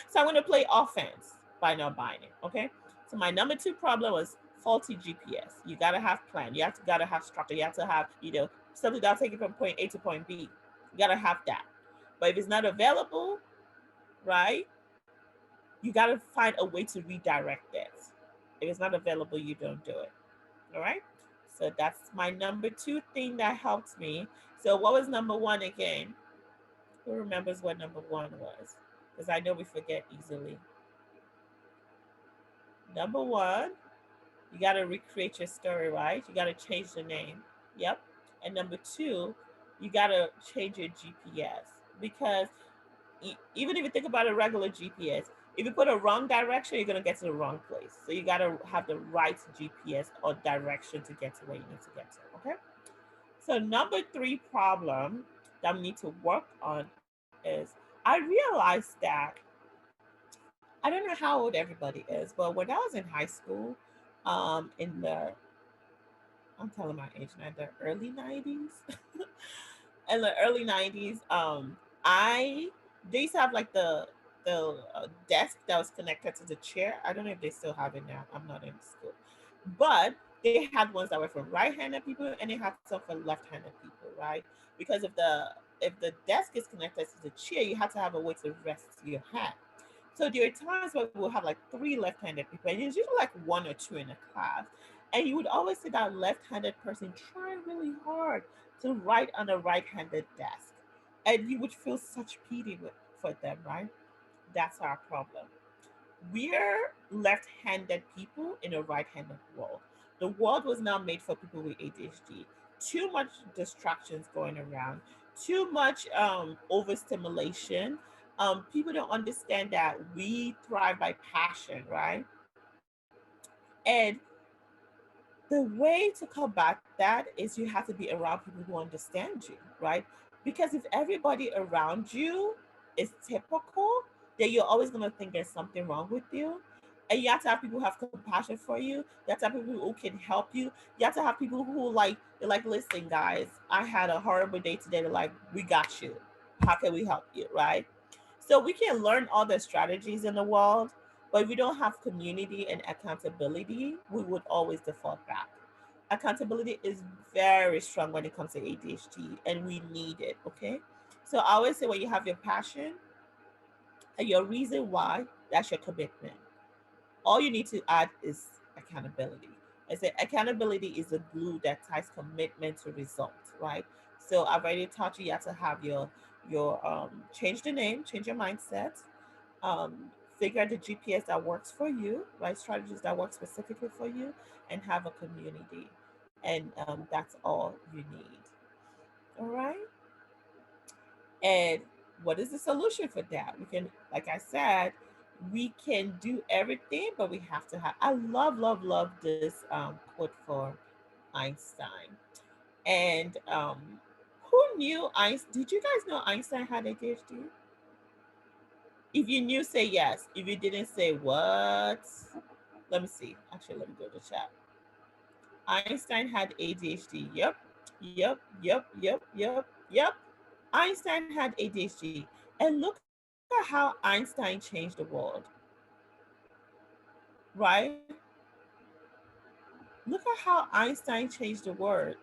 So I'm gonna play offense by not buying it. Okay. So my number two problem was faulty GPS. You gotta have plan. You have to gotta have structure. You have to have, something that'll take you from point A to point B. You gotta have that. But if it's not available, right, you gotta find a way to redirect it. If it's not available, you don't do it. All right. So that's my number two thing that helped me. So what was number one again? Who remembers what number one was? Because I know we forget easily. Number one, you got to recreate your story, right? You got to change the name. Yep. And number two, you got to change your GPS because even if you think about a regular GPS, if you put a wrong direction, you're going to get to the wrong place. So you got to have the right GPS or direction to get to where you need to get to. Okay. So number three problem that we need to work on is I realized that I don't know how old everybody is, but when I was in high school, in the I'm telling my age now, the early 90s. In the early 90s, I they used to have like the desk that was connected to the chair. I don't know if they still have it now. I'm not in school, but they had ones that were for right-handed people and they had some for left-handed people, right? Because if the desk is connected to the chair, you have to have a way to rest your hand. So there are times where we'll have like three left-handed people, and it's usually like one or two in a class. And you would always see that left-handed person trying really hard to write on a right-handed desk. And you would feel such pity for them, right? That's our problem. We're left-handed people in a right-handed world. The world was now made for people with ADHD. Too much distractions going around, too much overstimulation. People don't understand that we thrive by passion, right? And the way to combat that is you have to be around people who understand you, right? Because if everybody around you is typical, then you're always going to think there's something wrong with you. And you have to have people who have compassion for you. You have to have people who can help you. You have to have people who like, they're like, listen, guys, I had a horrible day today. They're like, we got you. How can we help you, right? So we can learn all the strategies in the world, but if we don't have community and accountability, we would always default back. Accountability is very strong when it comes to ADHD, and we need it. Okay. So I always say when you have your passion and your reason why, that's your commitment. All you need to add is accountability. I say accountability is the glue that ties commitment to results, right? So I've already taught you have to have your change the name, change your mindset, figure out the GPS that works for you, right? Strategies that work specifically for you, and have a community. And that's all you need. All right. And what is the solution for that? We can, like I said, we can do everything, but we have to have. I love this quote for Einstein. And who knew Einstein? Did you guys know Einstein had ADHD? If you knew, say yes. If you didn't, say what? Let me see. Actually, let me go to chat. Einstein had ADHD. Yep. Yep. Yep. Yep. Yep. Yep. Einstein had ADHD. And look at how Einstein changed the world, right? Look at how Einstein changed the world.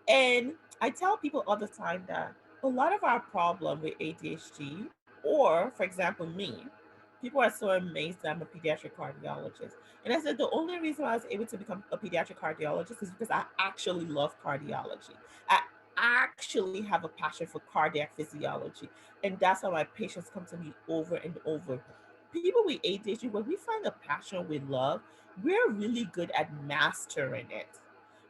And I tell people all the time that a lot of our problem with ADHD, or for example, me, people are so amazed that I'm a pediatric cardiologist. And I said the only reason I was able to become a pediatric cardiologist is because I actually love cardiology. I actually have a passion for cardiac physiology. And that's why my patients come to me over and over. People with ADHD, when we find a passion we love, we're really good at mastering it.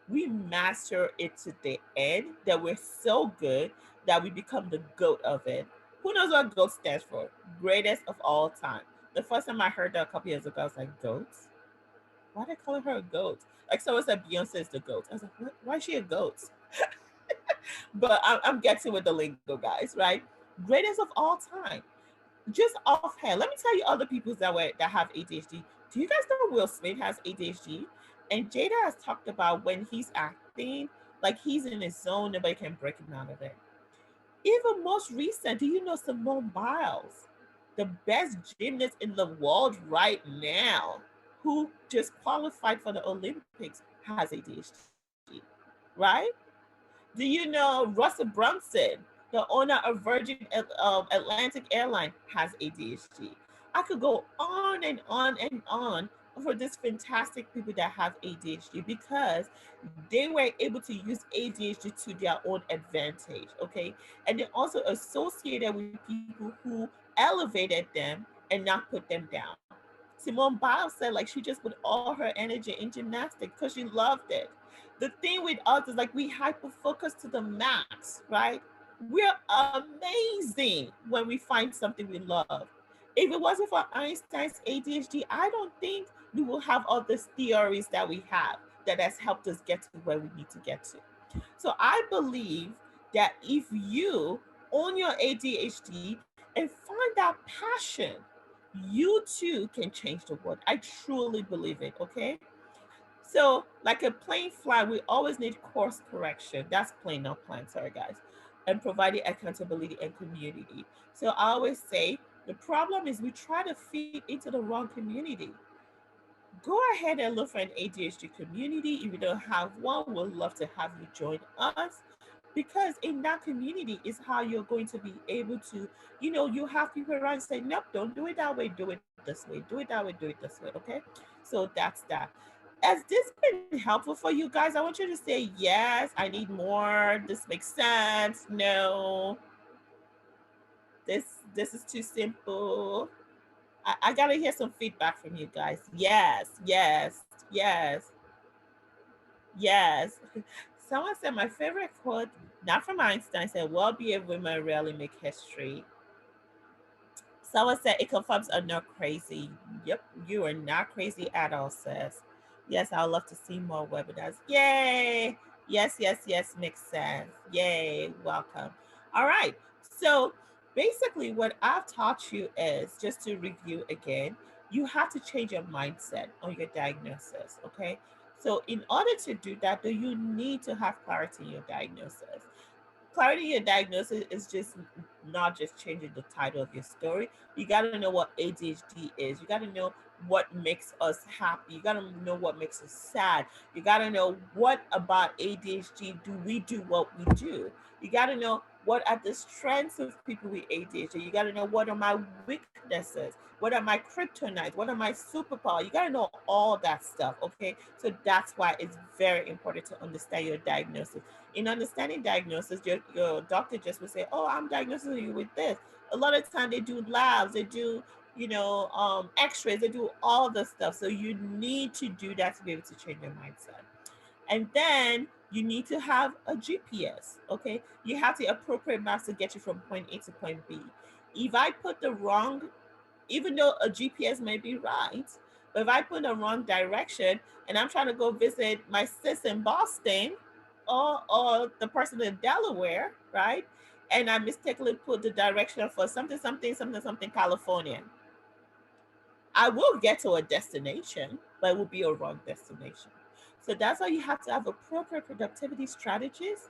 We master it to the end that we're so good that we become the goat of it. Who knows what GOAT stands for? Greatest of all time. The first time I heard that a couple years ago, I was like, goats? Why are they calling her a goat? Like someone said Beyonce is the goat. I was like, what? Why is she a goat? But I'm getting with the lingo, guys, right? Greatest of all time. Just offhand, let me tell you other people that have ADHD. Do you guys know Will Smith has ADHD? And Jada has talked about when he's acting, like he's in his zone, nobody can break him out of it. Even most recent, do you know Simone Biles, the best gymnast in the world right now, who just qualified for the Olympics, has ADHD, right? Do you know Russell Brunson, the owner of Atlantic Airline, has ADHD? I could go on and on and on for these fantastic people that have ADHD because they were able to use ADHD to their own advantage. Okay. And they also associated with people who elevated them and not put them down. Simone Biles said like she just put all her energy in gymnastics because she loved it. The thing with us is like we hyper focus to the max, right? We're amazing when we find something we love. If it wasn't for Einstein's ADHD, I don't think we will have all these theories that we have that has helped us get to where we need to get to. So I believe that if you own your ADHD and find that passion, you too can change the world. I truly believe it, okay? So, like a plane flight, we always need course correction. That's plane, not plan, sorry guys. And providing accountability and community. So I always say the problem is we try to fit into the wrong community. Go ahead and look for an ADHD community. If you don't have one, we'd love to have you join us because in that community is how you're going to be able to, you have people around say, nope, don't do it that way, do it this way, do it that way, do it this way, okay? So that's that. Has this been helpful for you guys? I want you to say yes, I need more, this makes sense, no, this this is too simple. I gotta hear some feedback from you guys. Yes, yes, yes, yes. Someone said my favorite quote, not from Einstein, said, well-behaved women rarely make history. Someone said it confirms I'm not crazy. Yep, you are not crazy at all, sis. Yes, I would love to see more webinars. Yay! Yes, yes, yes, makes sense. Yay, welcome. All right. So basically, what I've taught you is just to review again, you have to change your mindset on your diagnosis. Okay. So in order to do that, do you need to have clarity in your diagnosis? Clarity in diagnosis is just not just changing the title of your story. You got to know what ADHD is. You got to know what makes us happy. You got to know what makes us sad. You got to know what about ADHD do we do what we do. You got to know what are the strengths of people with ADHD. You got to know what are my weaknesses, what are my kryptonites, what are my superpower. You got to know all that stuff, okay? So that's why it's very important to understand your diagnosis. In understanding diagnosis, your doctor just will say, oh, I'm diagnosing you with this. A lot of time they do labs, they do, x-rays, they do all the stuff. So you need to do that to be able to change your mindset. And then you need to have a GPS, okay? You have the appropriate maps to get you from point A to point B. If I put the wrong, even though a GPS may be right, but if I put the wrong direction and I'm trying to go visit my sis in Boston or the person in Delaware, right? And I mistakenly put the direction for something, something, something, something, California. I will get to a destination, but it will be a wrong destination. So that's why you have to have appropriate productivity strategies,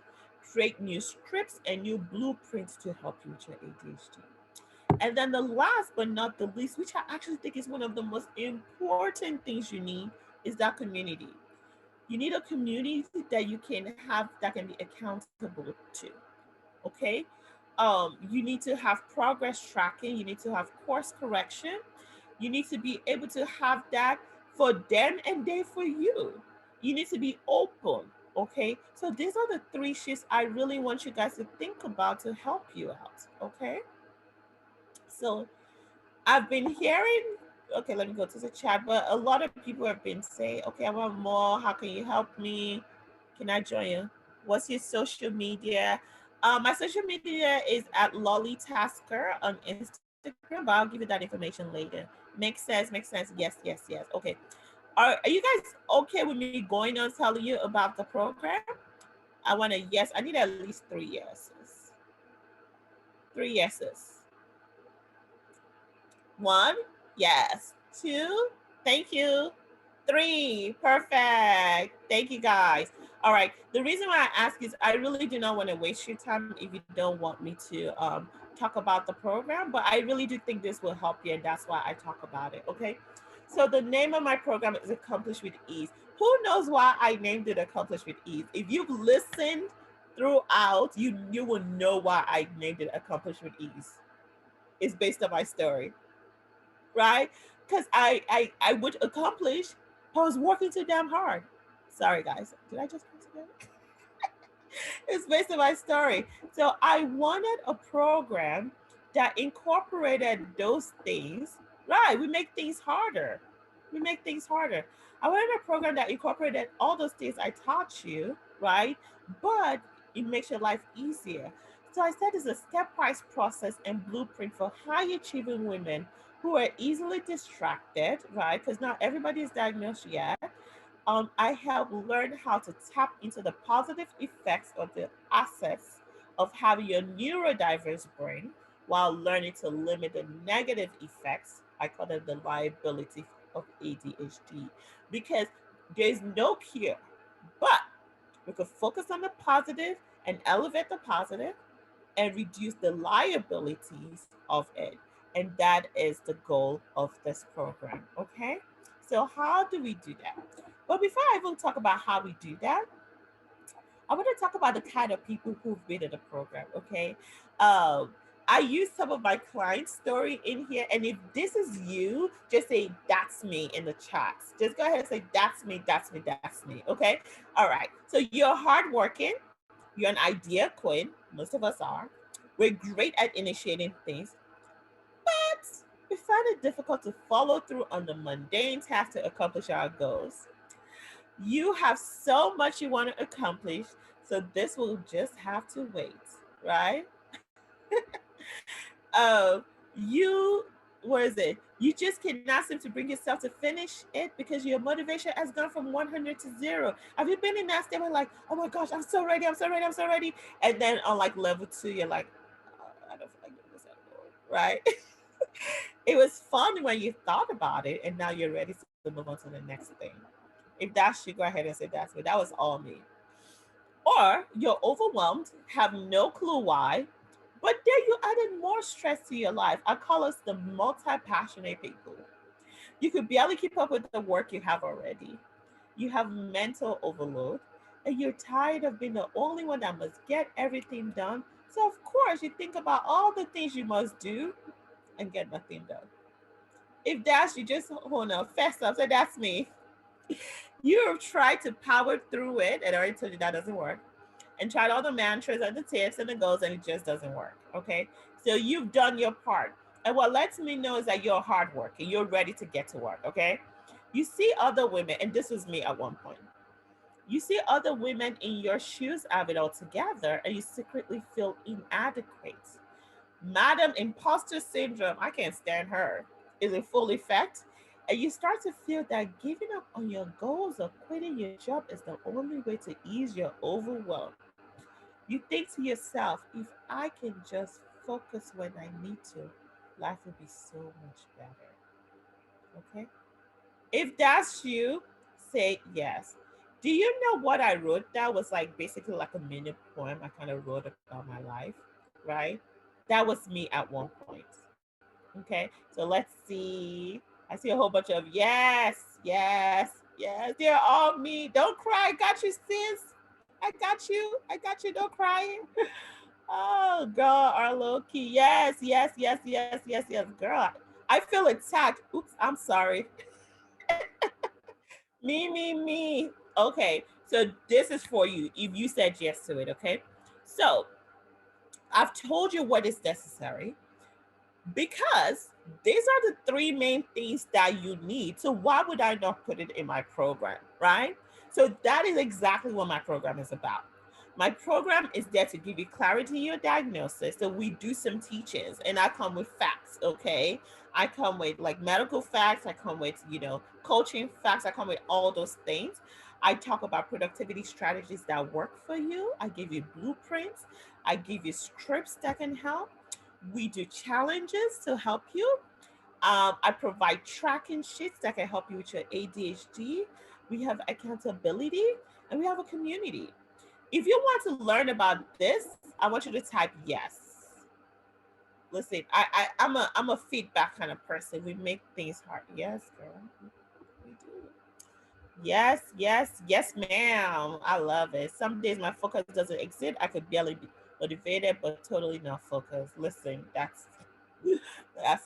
create new scripts and new blueprints to help you with your ADHD. And then the last but not the least, which I actually think is one of the most important things you need, is that community. You need a community that you can have that can be accountable to. Okay. You need to have progress tracking. You need to have course correction. You need to be able to have that for them and they for you. You need to be open. Okay. So these are the three shifts I really want you guys to think about to help you out. Okay. So I've been hearing, okay, let me go to the chat, but a lot of people have been saying, okay, I want more. How can you help me? Can I join you? What's your social media? My social media is at Lolly Tasker on Instagram, but I'll give you that information later. Makes sense, makes sense. Yes, yes, yes. Okay. Are you guys okay with me going on telling you about the program? I want to, yes, I need at least 3 yeses. 3 yeses. One, yes. Two, thank you. Three, perfect. Thank you guys. All right. The reason why I ask is I really do not want to waste your time if you don't want me to talk about the program, but I really do think this will help you, and that's why I talk about it. Okay. So the name of my program is Accomplish with Ease. Who knows why I named it Accomplish with Ease? If you've listened throughout, you will know why I named it Accomplish with Ease. It's based on my story, right? Because I would accomplish. I was working too damn hard. Sorry, guys. Did I just curse again? It's based on my story. So I wanted a program that incorporated those things. Right, we make things harder. We make things harder. I wanted a program that incorporated all those things I taught you, right? But it makes your life easier. So I said it's a stepwise process and blueprint for high achieving women who are easily distracted, right? Because not everybody is diagnosed yet. I help learn how to tap into the positive effects of the assets of having your neurodiverse brain while learning to limit the negative effects. I call them the liability of ADHD because there's no cure, but we could focus on the positive and elevate the positive and reduce the liabilities of it. And that is the goal of this program. Okay. So, how do we do that? But before I even talk about how we do that, I want to talk about the kind of people who've been in the program. Okay. Um, I use some of my client story in here. And if this is you, just say, that's me in the chats. Just go ahead and say, that's me, that's me, that's me. Okay. All right. So you're hardworking. You're an idea queen. Most of us are. We're great at initiating things, but we find it difficult to follow through on the mundane tasks to accomplish our goals. You have so much you want to accomplish, so this will just have to wait, right? uh, you, what is it? You just cannot seem to bring yourself to finish it because your motivation has gone from 100 to zero. Have you been in that state where like, oh my gosh, I'm so ready, I'm so ready, I'm so ready, and then on like level two, you're like, I don't feel like doing this anymore, right? It was fun when you thought about it, and now you're ready to move on to the next thing. If that's you, go ahead and say that's me. That was all me. Or you're overwhelmed, have no clue why, but then you added more stress to your life. I call us the multi passionate people. You could barely keep up with the work you have already. You have mental overload, and you're tired of being the only one that must get everything done. So, of course, you think about all the things you must do and get nothing done. If that's you, just hold on, fess up. So that's me. You've tried to power through it, and I already told you that doesn't work. And tried all the mantras and the tips and the goals, and it just doesn't work. Okay. So you've done your part. And what lets me know is that you're hardworking. You're ready to get to work. Okay. You see other women, and this was me at one point. You see other women in your shoes have it all together, and you secretly feel inadequate. Madam Imposter Syndrome, I can't stand her, is in full effect. And you start to feel that giving up on your goals or quitting your job is the only way to ease your overwhelm. You think to yourself, if I can just focus when I need to, life will be so much better. Okay? If that's you, say yes. Do you know what I wrote? That was like basically like a mini poem I kind of wrote about my life, right? That was me at one point. Okay, so let's see. I see a whole bunch of yes, yes, yes. They're all me. Don't cry. I got you, sis. I got you. I got you. Don't cry. Oh, girl, our low key. Yes, yes, yes, yes, yes, yes. Girl, I feel attacked. Oops, I'm sorry. Me. Okay, so this is for you if you said yes to it, okay? So I've told you what is necessary because these are the three main things that you need. So why would I not put it in my program, right? So that is exactly what my program is about. My program is there to give you clarity in your diagnosis. So we do some teachings and I come with facts, okay? I come with like medical facts, I come with, coaching facts, I come with all those things. I talk about productivity strategies that work for you. I give you blueprints. I give you scripts that can help. We do challenges to help you. I provide tracking sheets that can help you with your ADHD. We have accountability and we have a community. If you want to learn about this, I want you to type yes. Listen, I'm a feedback kind of person. We make things hard. Yes, girl. We do. Yes, yes, yes, ma'am. I love it. Some days my focus doesn't exist. I could barely be motivated, but totally not focused. Listen, that's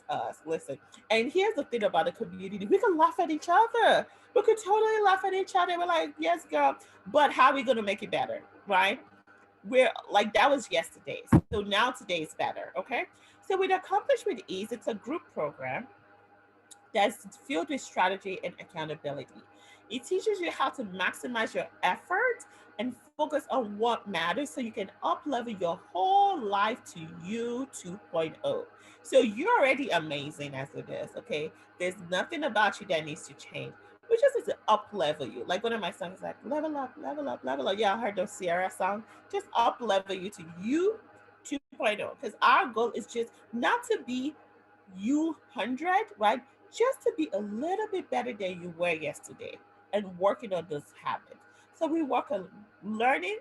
us. Listen. And here's the thing about the community. We can laugh at each other. We could totally laugh at each other. We're like, yes, girl. But how are we gonna make it better? Right? We're like that was yesterday. So now today is better. Okay. So with Accomplish with Ease, it's a group program that's filled with strategy and accountability. It teaches you how to maximize your effort and focus on what matters so you can up level your whole life to you 2.0. So you're already amazing as it is, okay? There's nothing about you that needs to change. We just need to up level you. Like one of my songs is like, level up, level up, level up. Yeah, I heard the Sierra song. Just up level you to you 2.0. Because our goal is just not to be you 100, right? Just to be a little bit better than you were yesterday and working on those habits. So we work on learning,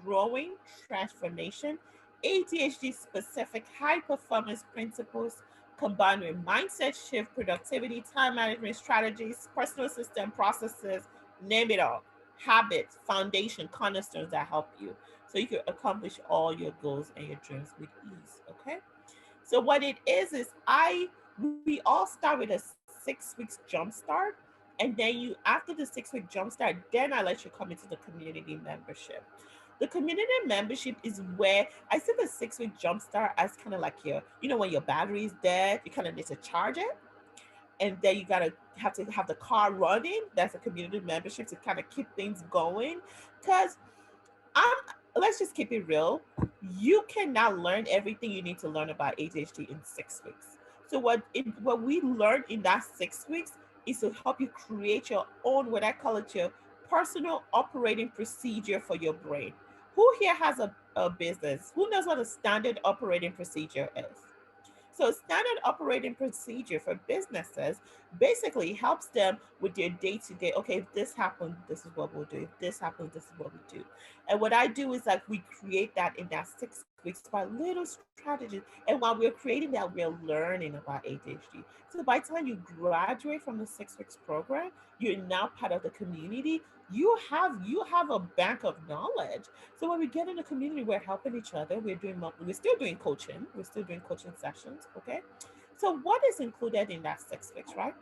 growing, transformation, ADHD specific high performance principles combined with mindset shift, productivity, time management strategies, personal system processes, name it all. Habits, foundation, cornerstones that help you so you can accomplish all your goals and your dreams with ease. Okay. So what it is I we all start with a 6 weeks jump start, and then you after the 6 week jump start, then I let you come into the community membership. The community membership is where I see the 6 week jump start as kind of like your, when your battery is dead, you kind of need to charge it, and then you gotta have to have the car running. That's a community membership to kind of keep things going, because I'm let's just keep it real. You cannot learn everything you need to learn about ADHD in 6 weeks. So what we learn in that 6 weeks is to help you create your own, what I call it, your personal operating procedure for your brain. Who here has a business? Who knows what a standard operating procedure is? So, standard operating procedure for businesses basically helps them with their day to day. Okay, if this happens, this is what we'll do. If this happens, this is what we do. And what I do is like we create that in that 6 weeks by little strategies. And while we're creating that, we're learning about ADHD. So by the time you graduate from the 6 weeks program, you're now part of the community. You have a bank of knowledge. So when we get in the community, we're helping each other. We're still doing coaching. We're still doing coaching sessions. Okay. So what is included in that 6 weeks, right?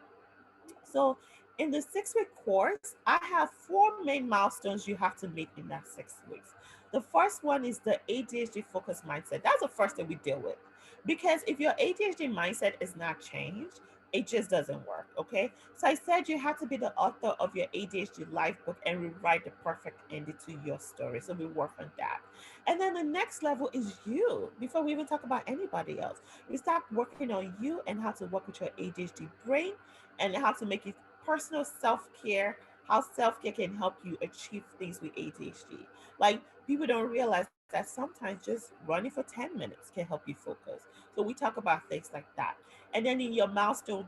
So in the 6 week course, I have four main milestones you have to meet in that 6 weeks. The first one is the ADHD focused mindset. That's the first thing we deal with. Because if your ADHD mindset is not changed, it just doesn't work. Okay. So I said you have to be the author of your ADHD life book and rewrite the perfect ending to your story. So we work on that. And then the next level is you. Before we even talk about anybody else, we start working on you and how to work with your ADHD brain and how to make it personal self care, how self care can help you achieve things with ADHD. Like people don't realize that sometimes just running for 10 minutes can help you focus. So we talk about things like that. And then in your milestone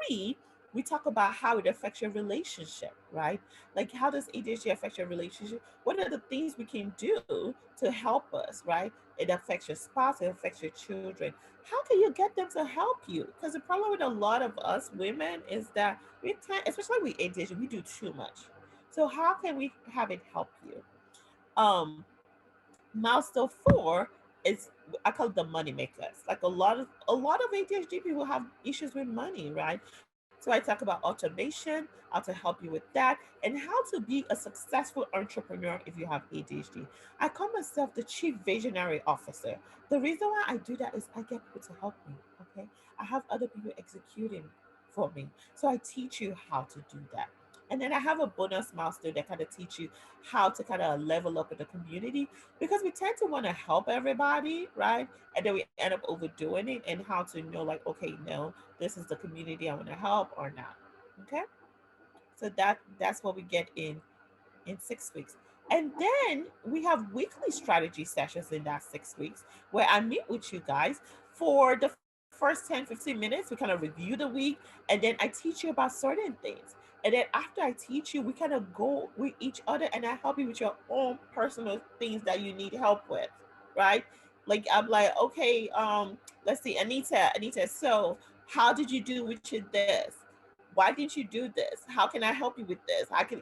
3, we talk about how it affects your relationship, right? Like how does ADHD affect your relationship? What are the things we can do to help us, right? It affects your spouse, it affects your children. How can you get them to help you? Because the problem with a lot of us women is that we tend, especially with ADHD, we do too much. So how can we have it help you? Um, Milestone 4 is, I call it the money makers. Like a lot of ADHD people have issues with money, right? So I talk about automation, how to help you with that, and how to be a successful entrepreneur if you have ADHD. I call myself the chief visionary officer. The reason why I do that is I get people to help me. Okay. I have other people executing for me. So I teach you how to do that. And then I have a bonus milestone that kind of teach you how to kind of level up in the community, because we tend to want to help everybody, right? And then we end up overdoing it, and how to know like, okay, no, this is the community I want to help or not. Okay. So that's what we get in 6 weeks. And then we have weekly strategy sessions in that 6 weeks where I meet with you guys for the first 10, 15 minutes. We kind of review the week, and then I teach you about certain things. And then after I teach you, we kind of go with each other and I help you with your own personal things that you need help with, right? Like I'm like, okay, let's see, Anita, so how did you do with your this? Why didn't you do this? How can I help you with this? I can,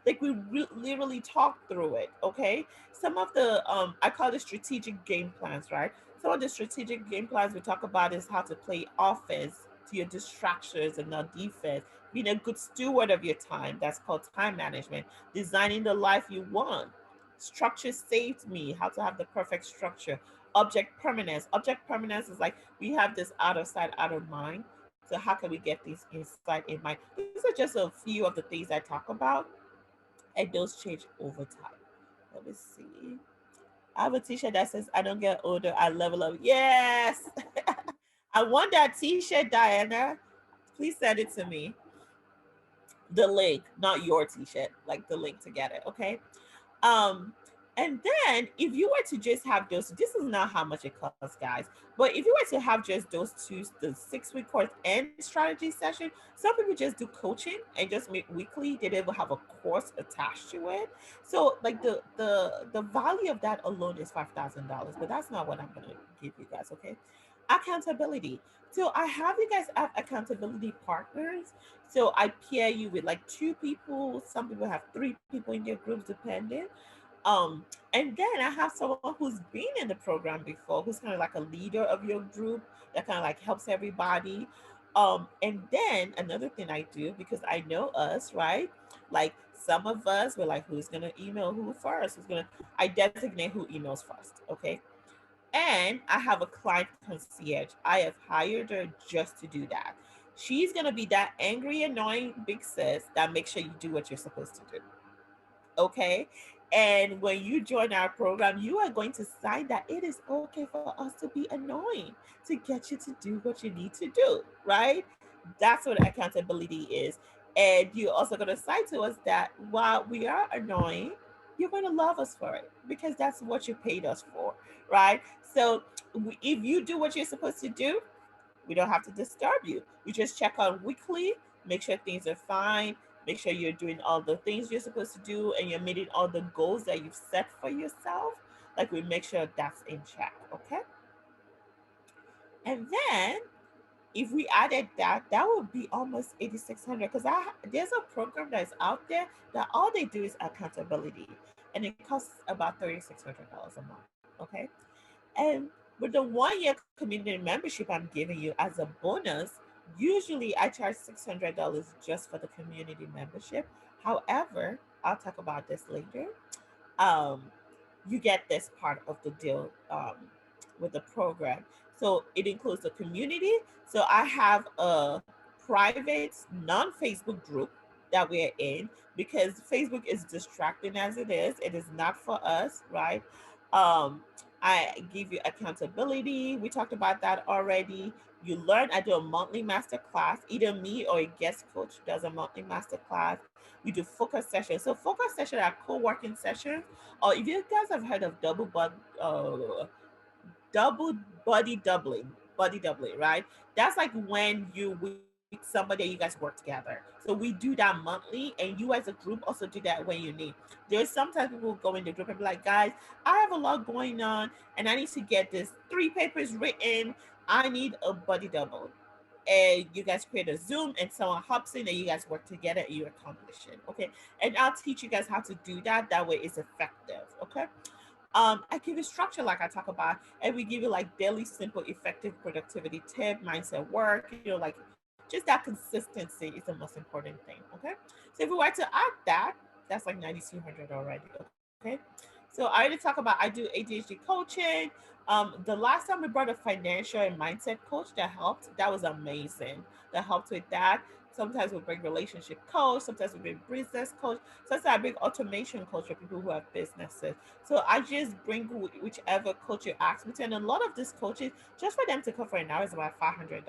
like we literally talk through it. Okay. Some of the, I call it strategic game plans, right? Some of the strategic game plans we talk about is how to play offense to your distractions and not defense. Being a good steward of your time. That's called time management. Designing the life you want. Structure saved me. How to have the perfect structure. Object permanence. Object permanence is like we have this out of sight, out of mind. So how can we get these inside in mind? These are just a few of the things I talk about, and those change over time. Let me see. I have a t-shirt that says I don't get older, I level up. Yes. I want that t-shirt, Diana. Please send it to me. The link, not your t-shirt, like the link to get it, okay? Um, and then if you were to just have those, this is not how much it costs, guys. But if you were to have just those two, the 6 week course and strategy session, some people just do coaching and just meet weekly. They don't even have a course attached to it. So like the value of that alone is $5,000. But that's not what I'm gonna give you guys, okay? Accountability. So I have you guys have accountability partners. So I pair you with like two people. Some people have three people in their groups, depending. And then I have someone who's been in the program before, who's kind of like a leader of your group that kind of like helps everybody. And then another thing I do, because I know us, right? Like some of us, we're like, who's gonna email who first? Who's gonna? I designate who emails first, okay? And I have a client concierge. I have hired her just to do that. She's gonna be that angry, annoying big sis that makes sure you do what you're supposed to do. Okay. And when you join our program, you are going to sign that it is okay for us to be annoying to get you to do what you need to do, right? That's what accountability is. And you're also going to sign to us that while we are annoying, you're going to love us for it because that's what you paid us for, right? So if you do what you're supposed to do, we don't have to disturb you. We just check on weekly, make sure things are fine, make sure you're doing all the things you're supposed to do and you're meeting all the goals that you've set for yourself. Like we make sure that's in check, okay? And then if we added that, that would be almost 8,600 because there's a program that's out there that all they do is accountability and it costs about $3,600 a month, okay? And with the 1 year community membership I'm giving you as a bonus, usually I charge $600 just for the community membership. However, I'll talk about this later. Um, you get this part of the deal with the program. So it includes the community. So I have a private non Facebook group that we're in because Facebook is distracting as it is. It is not for us, right? Um, I give you accountability. We talked about that already. You learn. I do a monthly master class. Either me or a guest coach does a monthly master class. We do focus sessions. So focus sessions are co-working sessions. Or if you guys have heard of double body doubling, right? That's like when you with somebody you guys work together. So we do that monthly, and you as a group also do that when you need. There's sometimes people go in the group and be like, guys, I have a lot going on, and I need to get this 3 papers written. I need a body double. And you guys create a Zoom and someone hops in and you guys work together and you accomplish it. Okay. And I'll teach you guys how to do that. That way it's effective. Okay. I give you structure like I talk about, and we give you like daily, simple, effective productivity tip, mindset work, like just that consistency is the most important thing. Okay. So if we were to add that, that's like 9,200 already. Okay. So I already talk about I do ADHD coaching. The last time we brought a financial and mindset coach that helped, that was amazing. That helped with that. Sometimes we bring relationship coach, sometimes we bring business coach, sometimes I bring automation coach for people who have businesses. So I just bring whichever coach you ask me to. And a lot of these coaches, just for them to come for an hour is about $500.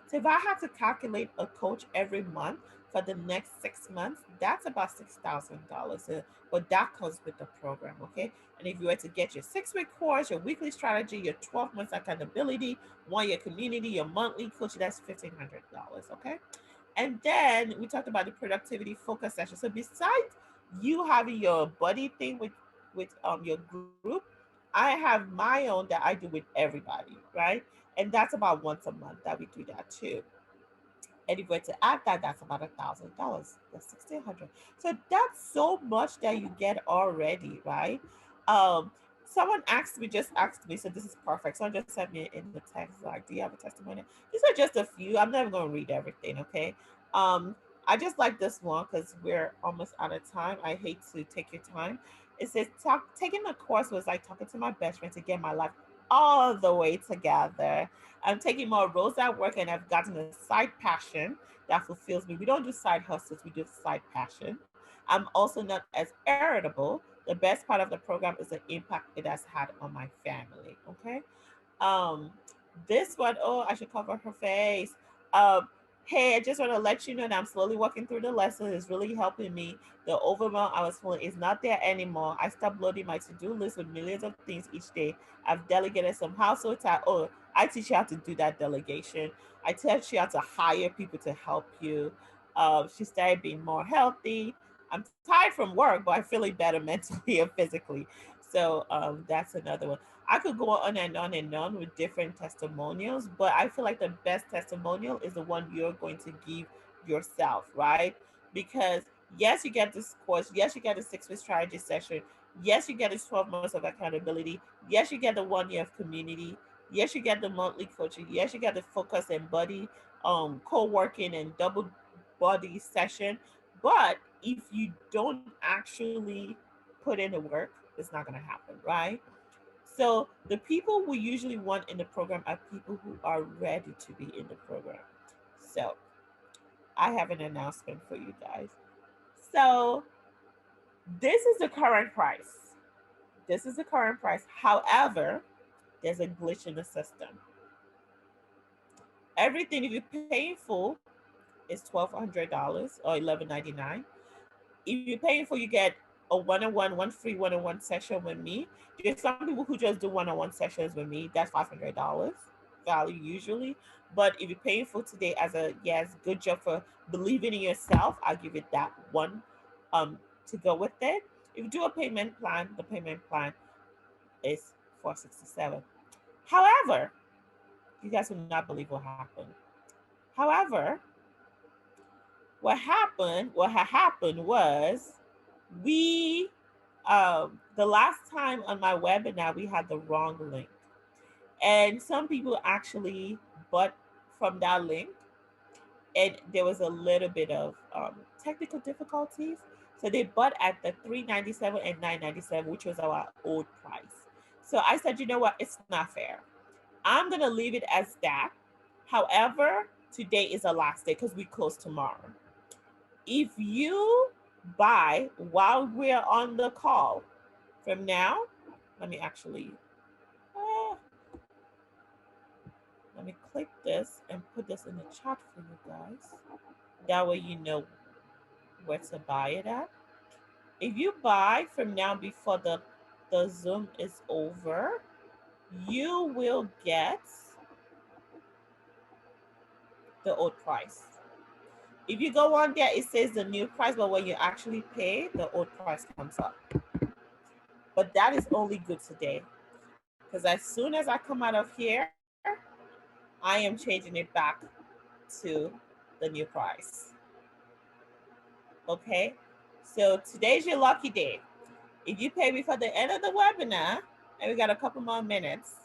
So if I have to calculate a coach every month for the next 6 months, that's about $6,000. But that comes with the program, okay? And if you were to get your 6 week course, your weekly strategy, your 12 months accountability, 1 year community, your monthly coaching, that's $1,500, okay? And then we talked about the productivity focus session. So besides you having your buddy thing with your group, I have my own that I do with everybody, right? And that's about once a month that we do that too. And if we're to add that, that's about $1,000. That's 1,600. So that's so much that you get already, right? Um, someone just asked me, so this is perfect. Someone just sent me in the text like, "Do you have a testimony?" These are just a few. I'm never going to read everything, okay? Um, I just like this one because we're almost out of time. I hate to take your time. It says, taking the course was like talking to my best friend to get my life all the way together. I'm taking more roles at work and I've gotten a side passion that fulfills me. We don't do side hustles, we do side passion. I'm also not as irritable. The best part of the program is the impact it has had on my family. Okay. Um, this one, oh, I should cover her face. Hey, I just want to let you know that I'm slowly walking through the lesson. It's really helping me. The overwhelm I was feeling is not there anymore. I stopped loading my to-do list with millions of things each day. I've delegated some household tasks. Oh, I teach you how to do that delegation. I teach you how to hire people to help you. She started being more healthy. I'm tired from work, but I'm feeling better mentally and physically. So that's another one. I could go on and on and on with different testimonials, but I feel like the best testimonial is the one you're going to give yourself, right? Because yes, you get this course, yes, you get a 6 week strategy session, yes, you get this 12 months of accountability, yes, you get the 1 year of community, yes, you get the monthly coaching, yes, you get the focus and body co-working and double body session. But if you don't actually put in the work, it's not going to happen, right? So the people we usually want in the program are people who are ready to be in the program. So I have an announcement for you guys. So this is the current price. This is the current price. However, there's a glitch in the system. Everything, if you're paying full, is $1,200 or $11.99. If you're paying full, you get a one free one-on-one session with me. There's some people who just do one-on-one sessions with me. That's $500 value usually. But if you're paying full today as a yes, good job for believing in yourself, I'll give it that one to go with it. If you do a payment plan, the payment plan is 467. However, you guys will not believe what happened. However, what had happened was we the last time on my webinar we had the wrong link, and some people actually bought from that link, and there was a little bit of technical difficulties, so they bought at the 397 and 997, which was our old price. So I said, you know what, it's not fair. I'm gonna leave it as that. However, today is the last day because we close tomorrow. If you buy while we're on the call from now, let me actually, uh, let me click this and put this in the chat for you guys. That way you know where to buy it at. If you buy from now before the Zoom is over, you will get the old price. If you go on there, it says the new price, but when you actually pay, the old price comes up. But that is only good today. Because as soon as I come out of here, I am changing it back to the new price. Okay? So today's your lucky day. If you pay before the end of the webinar, and we got a couple more minutes,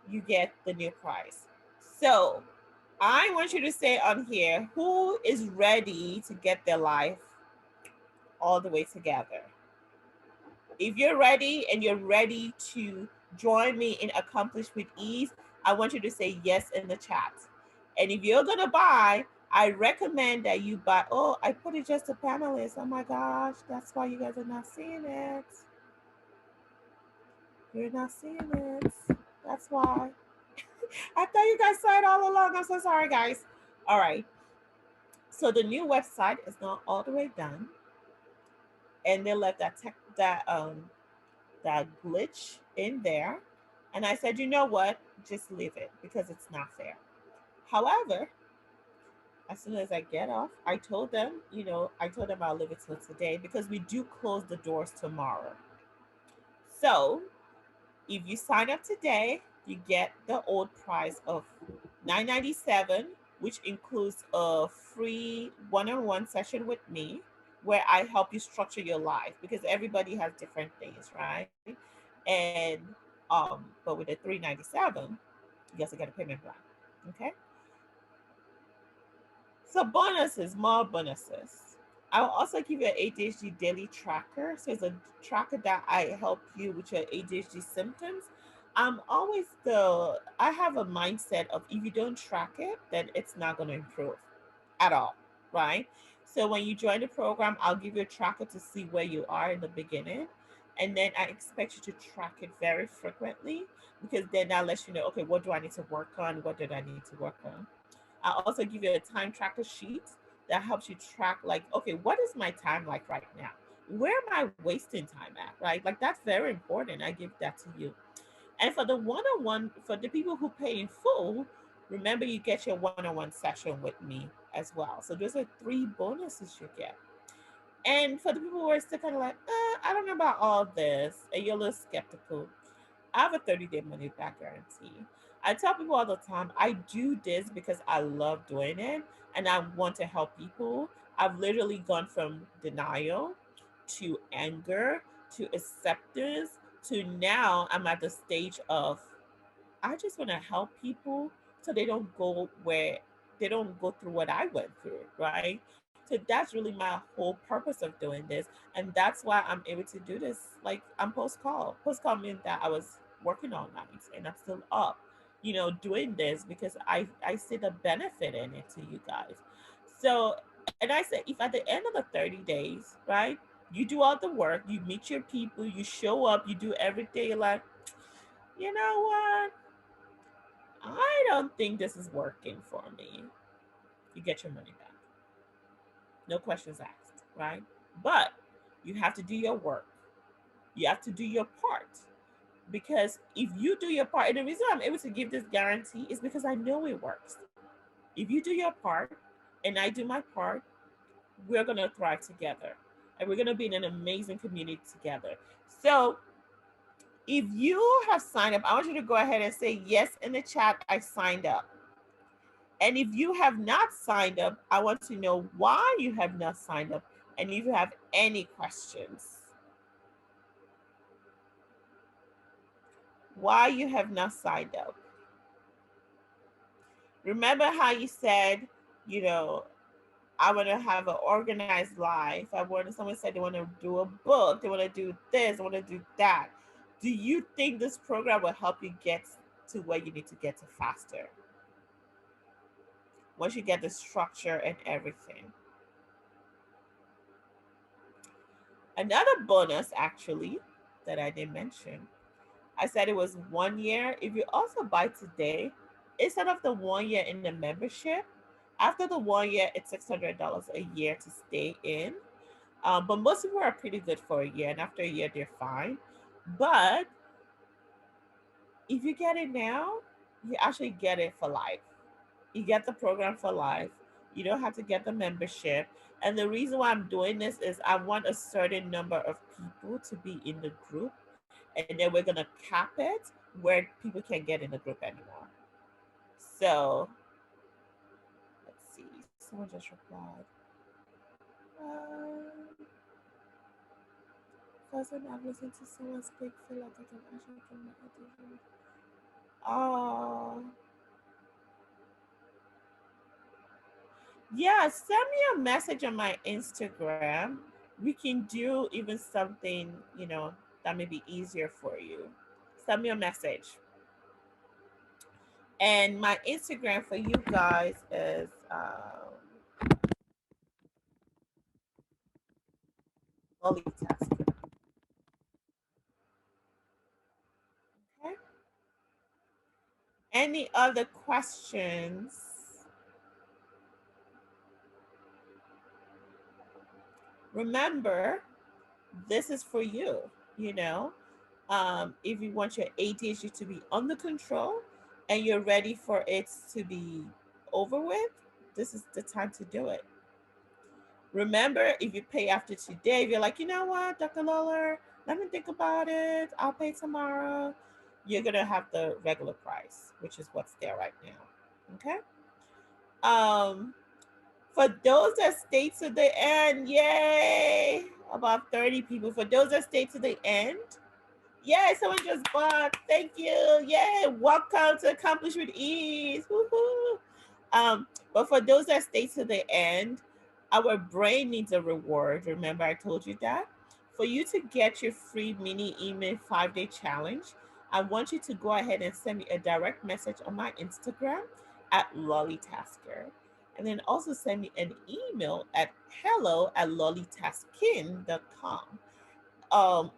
you get the new price. So I want you to say on here, who is ready to get their life all the way together? If you're ready and you're ready to join me in Accomplish with Ease, I want you to say yes in the chat. And if you're going to buy, I recommend that you buy. Oh, I put it just to panelists. Oh my gosh, that's why you guys are not seeing it. You're not seeing it. That's why. I thought you guys saw it all along. I'm so sorry, guys. All right. So the new website is not all the way done, and they left that glitch in there. And I said, you know what? Just leave it because it's not fair. However, as soon as I get off, I told them I'll leave it till today because we do close the doors tomorrow. So if you sign up today, you get the old price of $997 which includes a free one-on-one session with me where I help you structure your life because everybody has different things, right? And but with the 397, you also get a payment plan. Okay. So bonuses, more bonuses. I'll also give you an ADHD daily tracker. So it's a tracker that I help you with your ADHD symptoms. I have a mindset of if you don't track it, then it's not going to improve at all, right? So when you join the program, I'll give you a tracker to see where you are in the beginning. And then I expect you to track it very frequently because then that lets you know, okay, what do I need to work on? What did I need to work on? I also give you a time tracker sheet that helps you track, like, okay, what is my time like right now? Where am I wasting time at, right? Like, that's very important. I give that to you. And for the one on one, for the people who pay in full, remember you get your one on one session with me as well. So those are three bonuses you get. And for the people who are still kind of like, I don't know about all this, and you're a little skeptical, I have a 30-day money back guarantee. I tell people all the time, I do this because I love doing it and I want to help people. I've literally gone from denial to anger to acceptance to now I'm at the stage of I just want to help people so they don't go through what I went through, right? So that's really my whole purpose of doing this. And that's why I'm able to do this. Like I'm post call. Post call means that I was working all night and I'm still up, doing this because I see the benefit in it to you guys. So and I said if at the end of the 30 days, right, you do all the work, you meet your people, you show up, you do everything, you're like, you know what? I don't think this is working for me. You get your money back. No questions asked, right? But you have to do your work. You have to do your part. Because if you do your part, and the reason I'm able to give this guarantee is because I know it works. If you do your part and I do my part, we're going to thrive together. And we're going to be in an amazing community together. So if you have signed up, I want you to go ahead and say yes in the chat. I signed up. And if you have not signed up, I want to know why you have not signed up and if you have any questions. Why you have not signed up. Remember how you said, you know, I want to have an organized life. Someone said they want to do a book, they want to do this, they want to do that. Do you think this program will help you get to where you need to get to faster? Once you get the structure and everything. Another bonus, actually, that I didn't mention, I said it was 1 year. If you also buy today, instead of the 1 year in the membership, after the 1 year, it's $600 a year to stay in. But most people are pretty good for a year, and after a year, they're fine. But if you get it now, you actually get it for life. You get the program for life. You don't have to get the membership. And the reason why I'm doing this is I want a certain number of people to be in the group. And then we're going to cap it where people can't get in the group anymore. So let's see. Someone just replied. Uh, First, when I've listened to someone speak, feel like I can actually from my attitude. Oh, yeah. Send me a message on my Instagram. We can do even something, that may be easier for you. Send me a message. And my Instagram for you guys is Lolly Test. Okay. Any other questions? Remember, this is for you, you know. If you want your ADHD to be under control and you're ready for it to be over with, this is the time to do it. Remember, if you pay after today, if you're like, you know what, Dr. Lawler, let me think about it, I'll pay tomorrow, you're going to have the regular price, which is what's there right now. Okay? Um, for those that stay to the end, yay! About 30 people. For those that stay to the end, yay! Someone just bought. Thank you. Yay! Welcome to Accomplish with Ease. Woohoo! But for those that stay to the end, our brain needs a reward. Remember, I told you that. For you to get your free mini email 5-day challenge, I want you to go ahead and send me a direct message on my Instagram at lollytasker. And then also send me an email at hello@lollytaskin.com,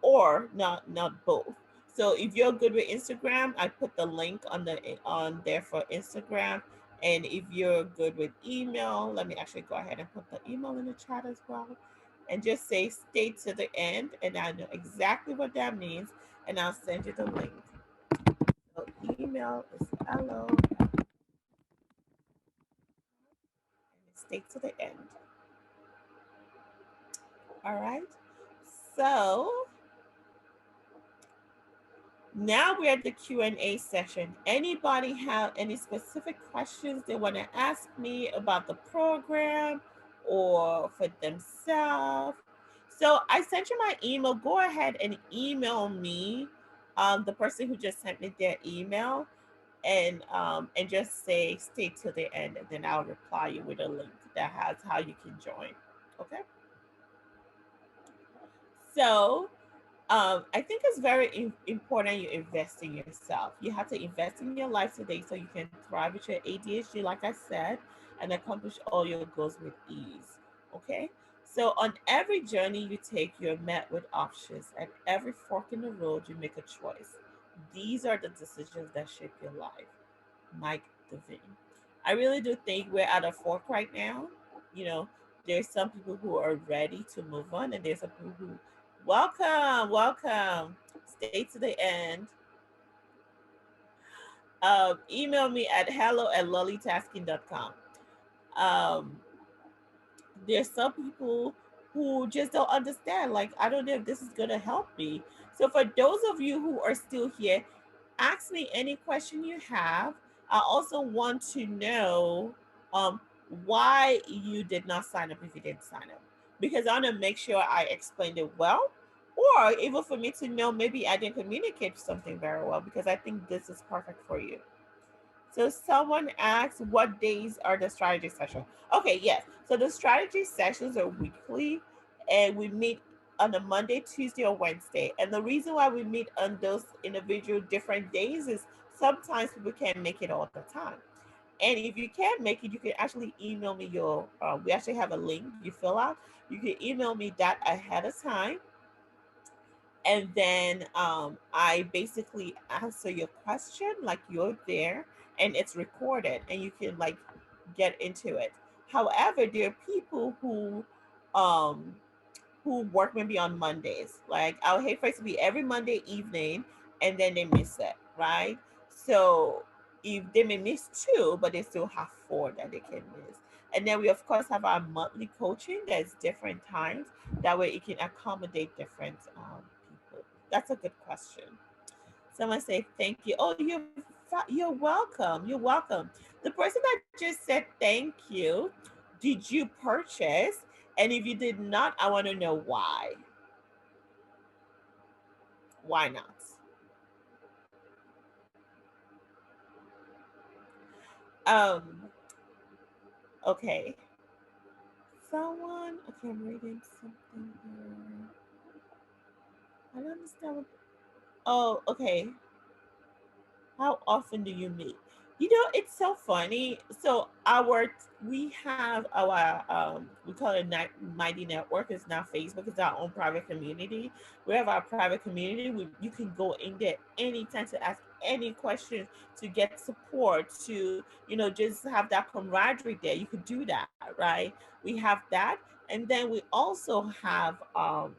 or not both. So if you're good with Instagram, I put the link on there for Instagram. And if you're good with email, let me actually go ahead and put the email in the chat as well. And just say stay to the end, and I know exactly what that means, and I'll send you the link. So email is hello, and stay to the end. All right. So now we're at the Q&A session. Anybody have any specific questions they want to ask me about the program or for themselves? So I sent you my email. Go ahead and email me, the person who just sent me their email, and just say stay to the end, and then I'll reply you with a link that has how you can join. Okay. So I think it's very important you invest in yourself. You have to invest in your life today so you can thrive with your ADHD, like I said, and accomplish all your goals with ease. Okay? So, on every journey you take, you're met with options. At every fork in the road, you make a choice. These are the decisions that shape your life. Mike Devine. I really do think we're at a fork right now. You know, there's some people who are ready to move on, and there's some people who, welcome. Stay to the end. Email me at hello@lollytasking.com. Um, there's some people who just don't understand. Like, I don't know if this is going to help me. So, for those of you who are still here, ask me any question you have. I also want to know um, why you did not sign up if you didn't sign up, because I want to make sure I explained it well, or even for me to know maybe I didn't communicate something very well, because I think this is perfect for you. So someone asked, what days are the strategy sessions? Okay, yes. So the strategy sessions are weekly, and we meet on a Monday, Tuesday, or Wednesday. And the reason why we meet on those individual different days is sometimes people can't make it all the time. And if you can't make it, you can actually email me your. We actually have a link you fill out. You can email me that ahead of time, and then I basically answer your question like you're there, and it's recorded, and you can like get into it. However, there are people um who work maybe on Mondays. Like, I would hate for it to be every Monday evening and then they miss it, right? So if they may miss two, but they still have four that they can miss. And then we of course have our monthly coaching that's different times. That way it can accommodate different people. That's a good question. Someone say thank you. Oh, you're welcome. You're welcome. The person that just said thank you, did you purchase? And if you did not, I want to know why. Why not? Um. Okay. Someone. Okay, I'm reading something here. I don't understand. Oh, okay. How often do you meet? You know, it's so funny. So we have our we call it Mighty Network. It's now Facebook. It's our own private community. We have our private community. You can go in there anytime to ask any questions, to get support, to just have that camaraderie there. You could do that, right? We have that, and then we also have a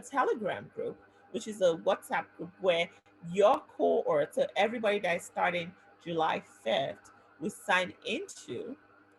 Telegram group, which is a WhatsApp group where your cohort, so everybody that is starting July 5th, will sign into,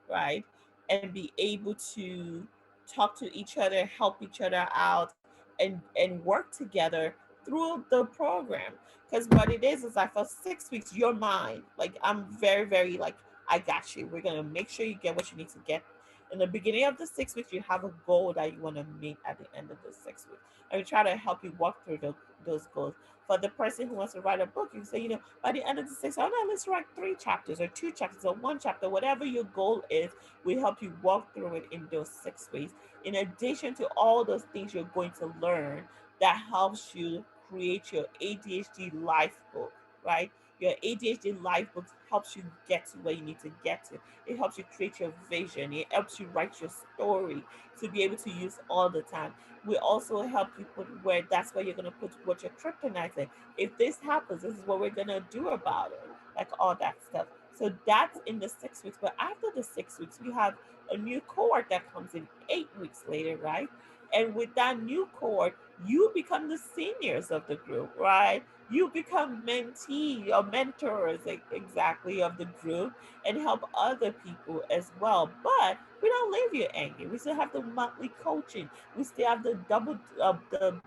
right? And be able to talk to each other, help each other out, and work together through the program. Because what it is like for 6 weeks, you're mine. Like, I'm very, very like I got you. We're gonna make sure you get what you need to get. In the beginning of the 6 weeks, you have a goal that you want to meet at the end of the 6 weeks. And we try to help you walk through those goals. For the person who wants to write a book, you can say, by the end of the 6, oh no, let's write 3 chapters or 2 chapters or 1 chapter, whatever your goal is, we help you walk through it in those 6 weeks. In addition to all those things you're going to learn that helps you create your ADHD life book, right? Your ADHD life book helps you get to where you need to get to. It helps you create your vision. It helps you write your story to be able to use all the time. We also help you put where that's where you're gonna put what your kryptonite is. If this happens, this is what we're gonna do about it. Like all that stuff. So that's in the 6 weeks. But after the 6 weeks, we have a new cohort that comes in 8 weeks later, right? And with that new cohort, you become the seniors of the group, right? You become mentee or mentors exactly of the group and help other people as well. But we don't leave you angry. We still have the monthly coaching. We still have the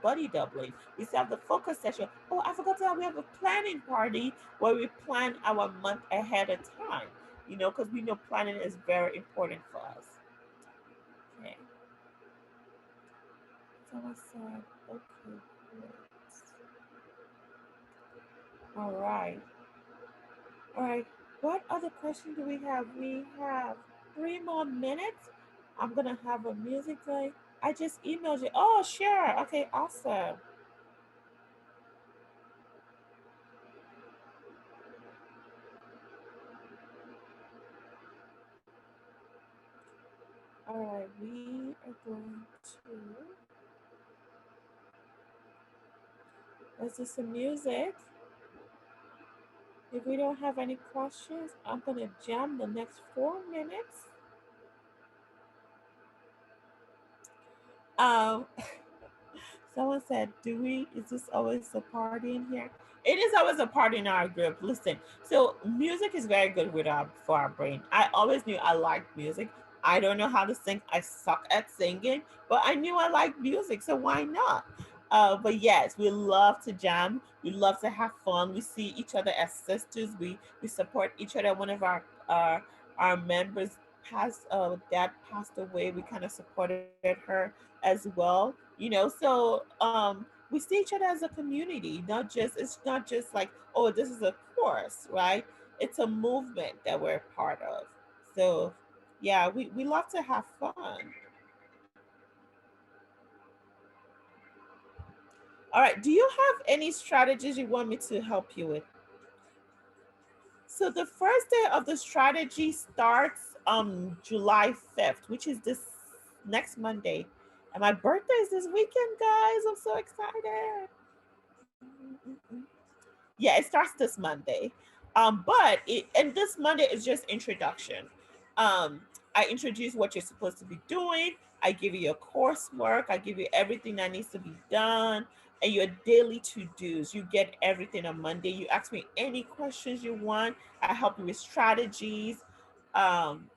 buddy doubling. We still have the focus session. Oh, I forgot to tell you, we have a planning party where we plan our month ahead of time. Because we know planning is very important for us. Okay. So I said, okay, great. All right. All right. What other question do we have? We have 3 more minutes. I'm gonna have a music play. I just emailed you. Oh, sure. Okay, awesome. All right, we are going to let's do some music. If we don't have any questions, I'm gonna jam the next 4 minutes. Um, Someone said, "Do we? Is this always a party in here?" It is always a party in our group. Listen, so music is very good with our for our brain. I always knew I liked music. I don't know how to sing. I suck at singing, but I knew I liked music, so why not? But yes, we love to jam. We love to have fun. We see each other as sisters. We support each other. One of our members passed. Dad passed away. We kind of supported her as well. So we see each other as a community. It's not just like, oh, this is a course, right? It's a movement that we're part of. So yeah, we love to have fun. All right, do you have any strategies you want me to help you with? So the first day of the strategy starts July 5th, which is this next Monday. And my birthday is this weekend, guys. I'm so excited. Yeah, it starts this Monday. And this Monday is just introduction. I introduce what you're supposed to be doing. I give you your coursework. I give you everything that needs to be done and your daily to-dos. You get everything on Monday. You ask me any questions you want. I help you with strategies. Um,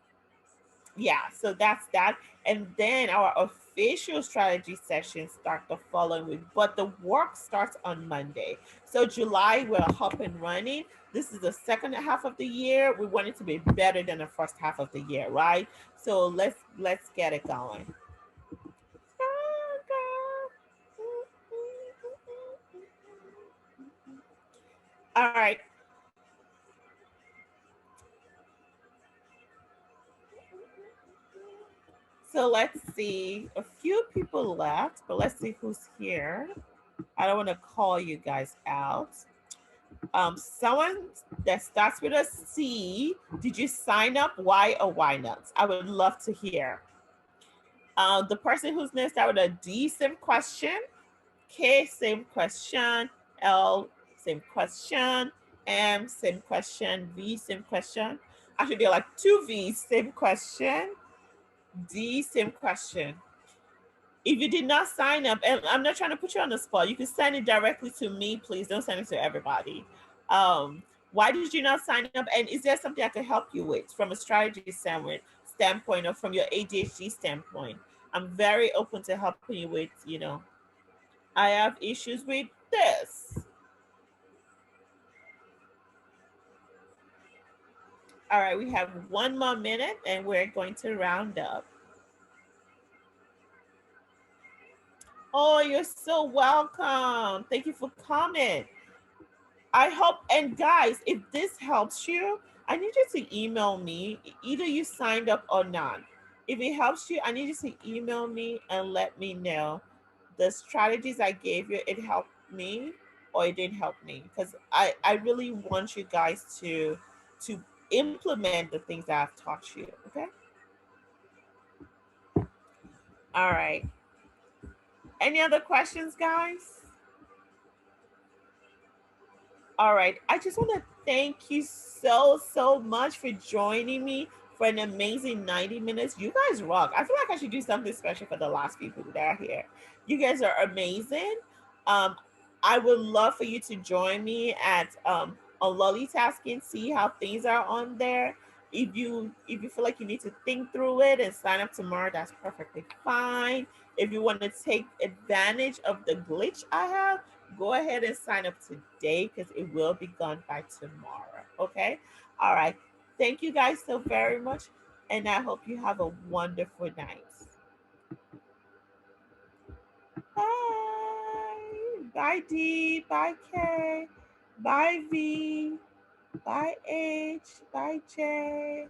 yeah, so that's that. And then our official strategy session start the following week, but the work starts on Monday. So July, we're up and running. This is the second half of the year. We want it to be better than the first half of the year, right? So let's get it going. All right. So let's see. A few people left, but let's see who's here. I don't want to call you guys out. Someone that starts with a C, did you sign up? Why or why not? I would love to hear. The person who's next start with a D, same question. K, same question. L, same question. M, same question. V, same question. Actually, there are like two V's, same question. D, same question. If you did not sign up, and I'm not trying to put you on the spot, you can send it directly to me, please. Don't send it to everybody. Why did you not sign up? And is there something I could help you with from a strategy standpoint or from your ADHD standpoint? I'm very open to helping you with, I have issues with this. All right, we have 1 more minute and we're going to round up. Oh, you're so welcome. Thank you for coming. I hope, and guys, if this helps you, I need you to email me. Either you signed up or not. If it helps you, I need you to email me and let me know the strategies I gave you. It helped me or it didn't help me, because I really want you guys to implement the things that I've taught you. Okay. All right. Any other questions, guys? All right. I just want to thank you so much for joining me for an amazing 90 minutes. You guys rock. I feel like I should do something special for the last people that are here. You guys are amazing. Um, I would love for you to join me at on Lollytasking, see how things are on there. If you feel like you need to think through it and sign up tomorrow, that's perfectly fine. If you want to take advantage of the glitch I have, go ahead and sign up today because it will be gone by tomorrow. Okay. All right. Thank you guys so very much. And I hope you have a wonderful night. Bye. Bye, D. Bye, K. Bye, V. Bye, H. Bye, J.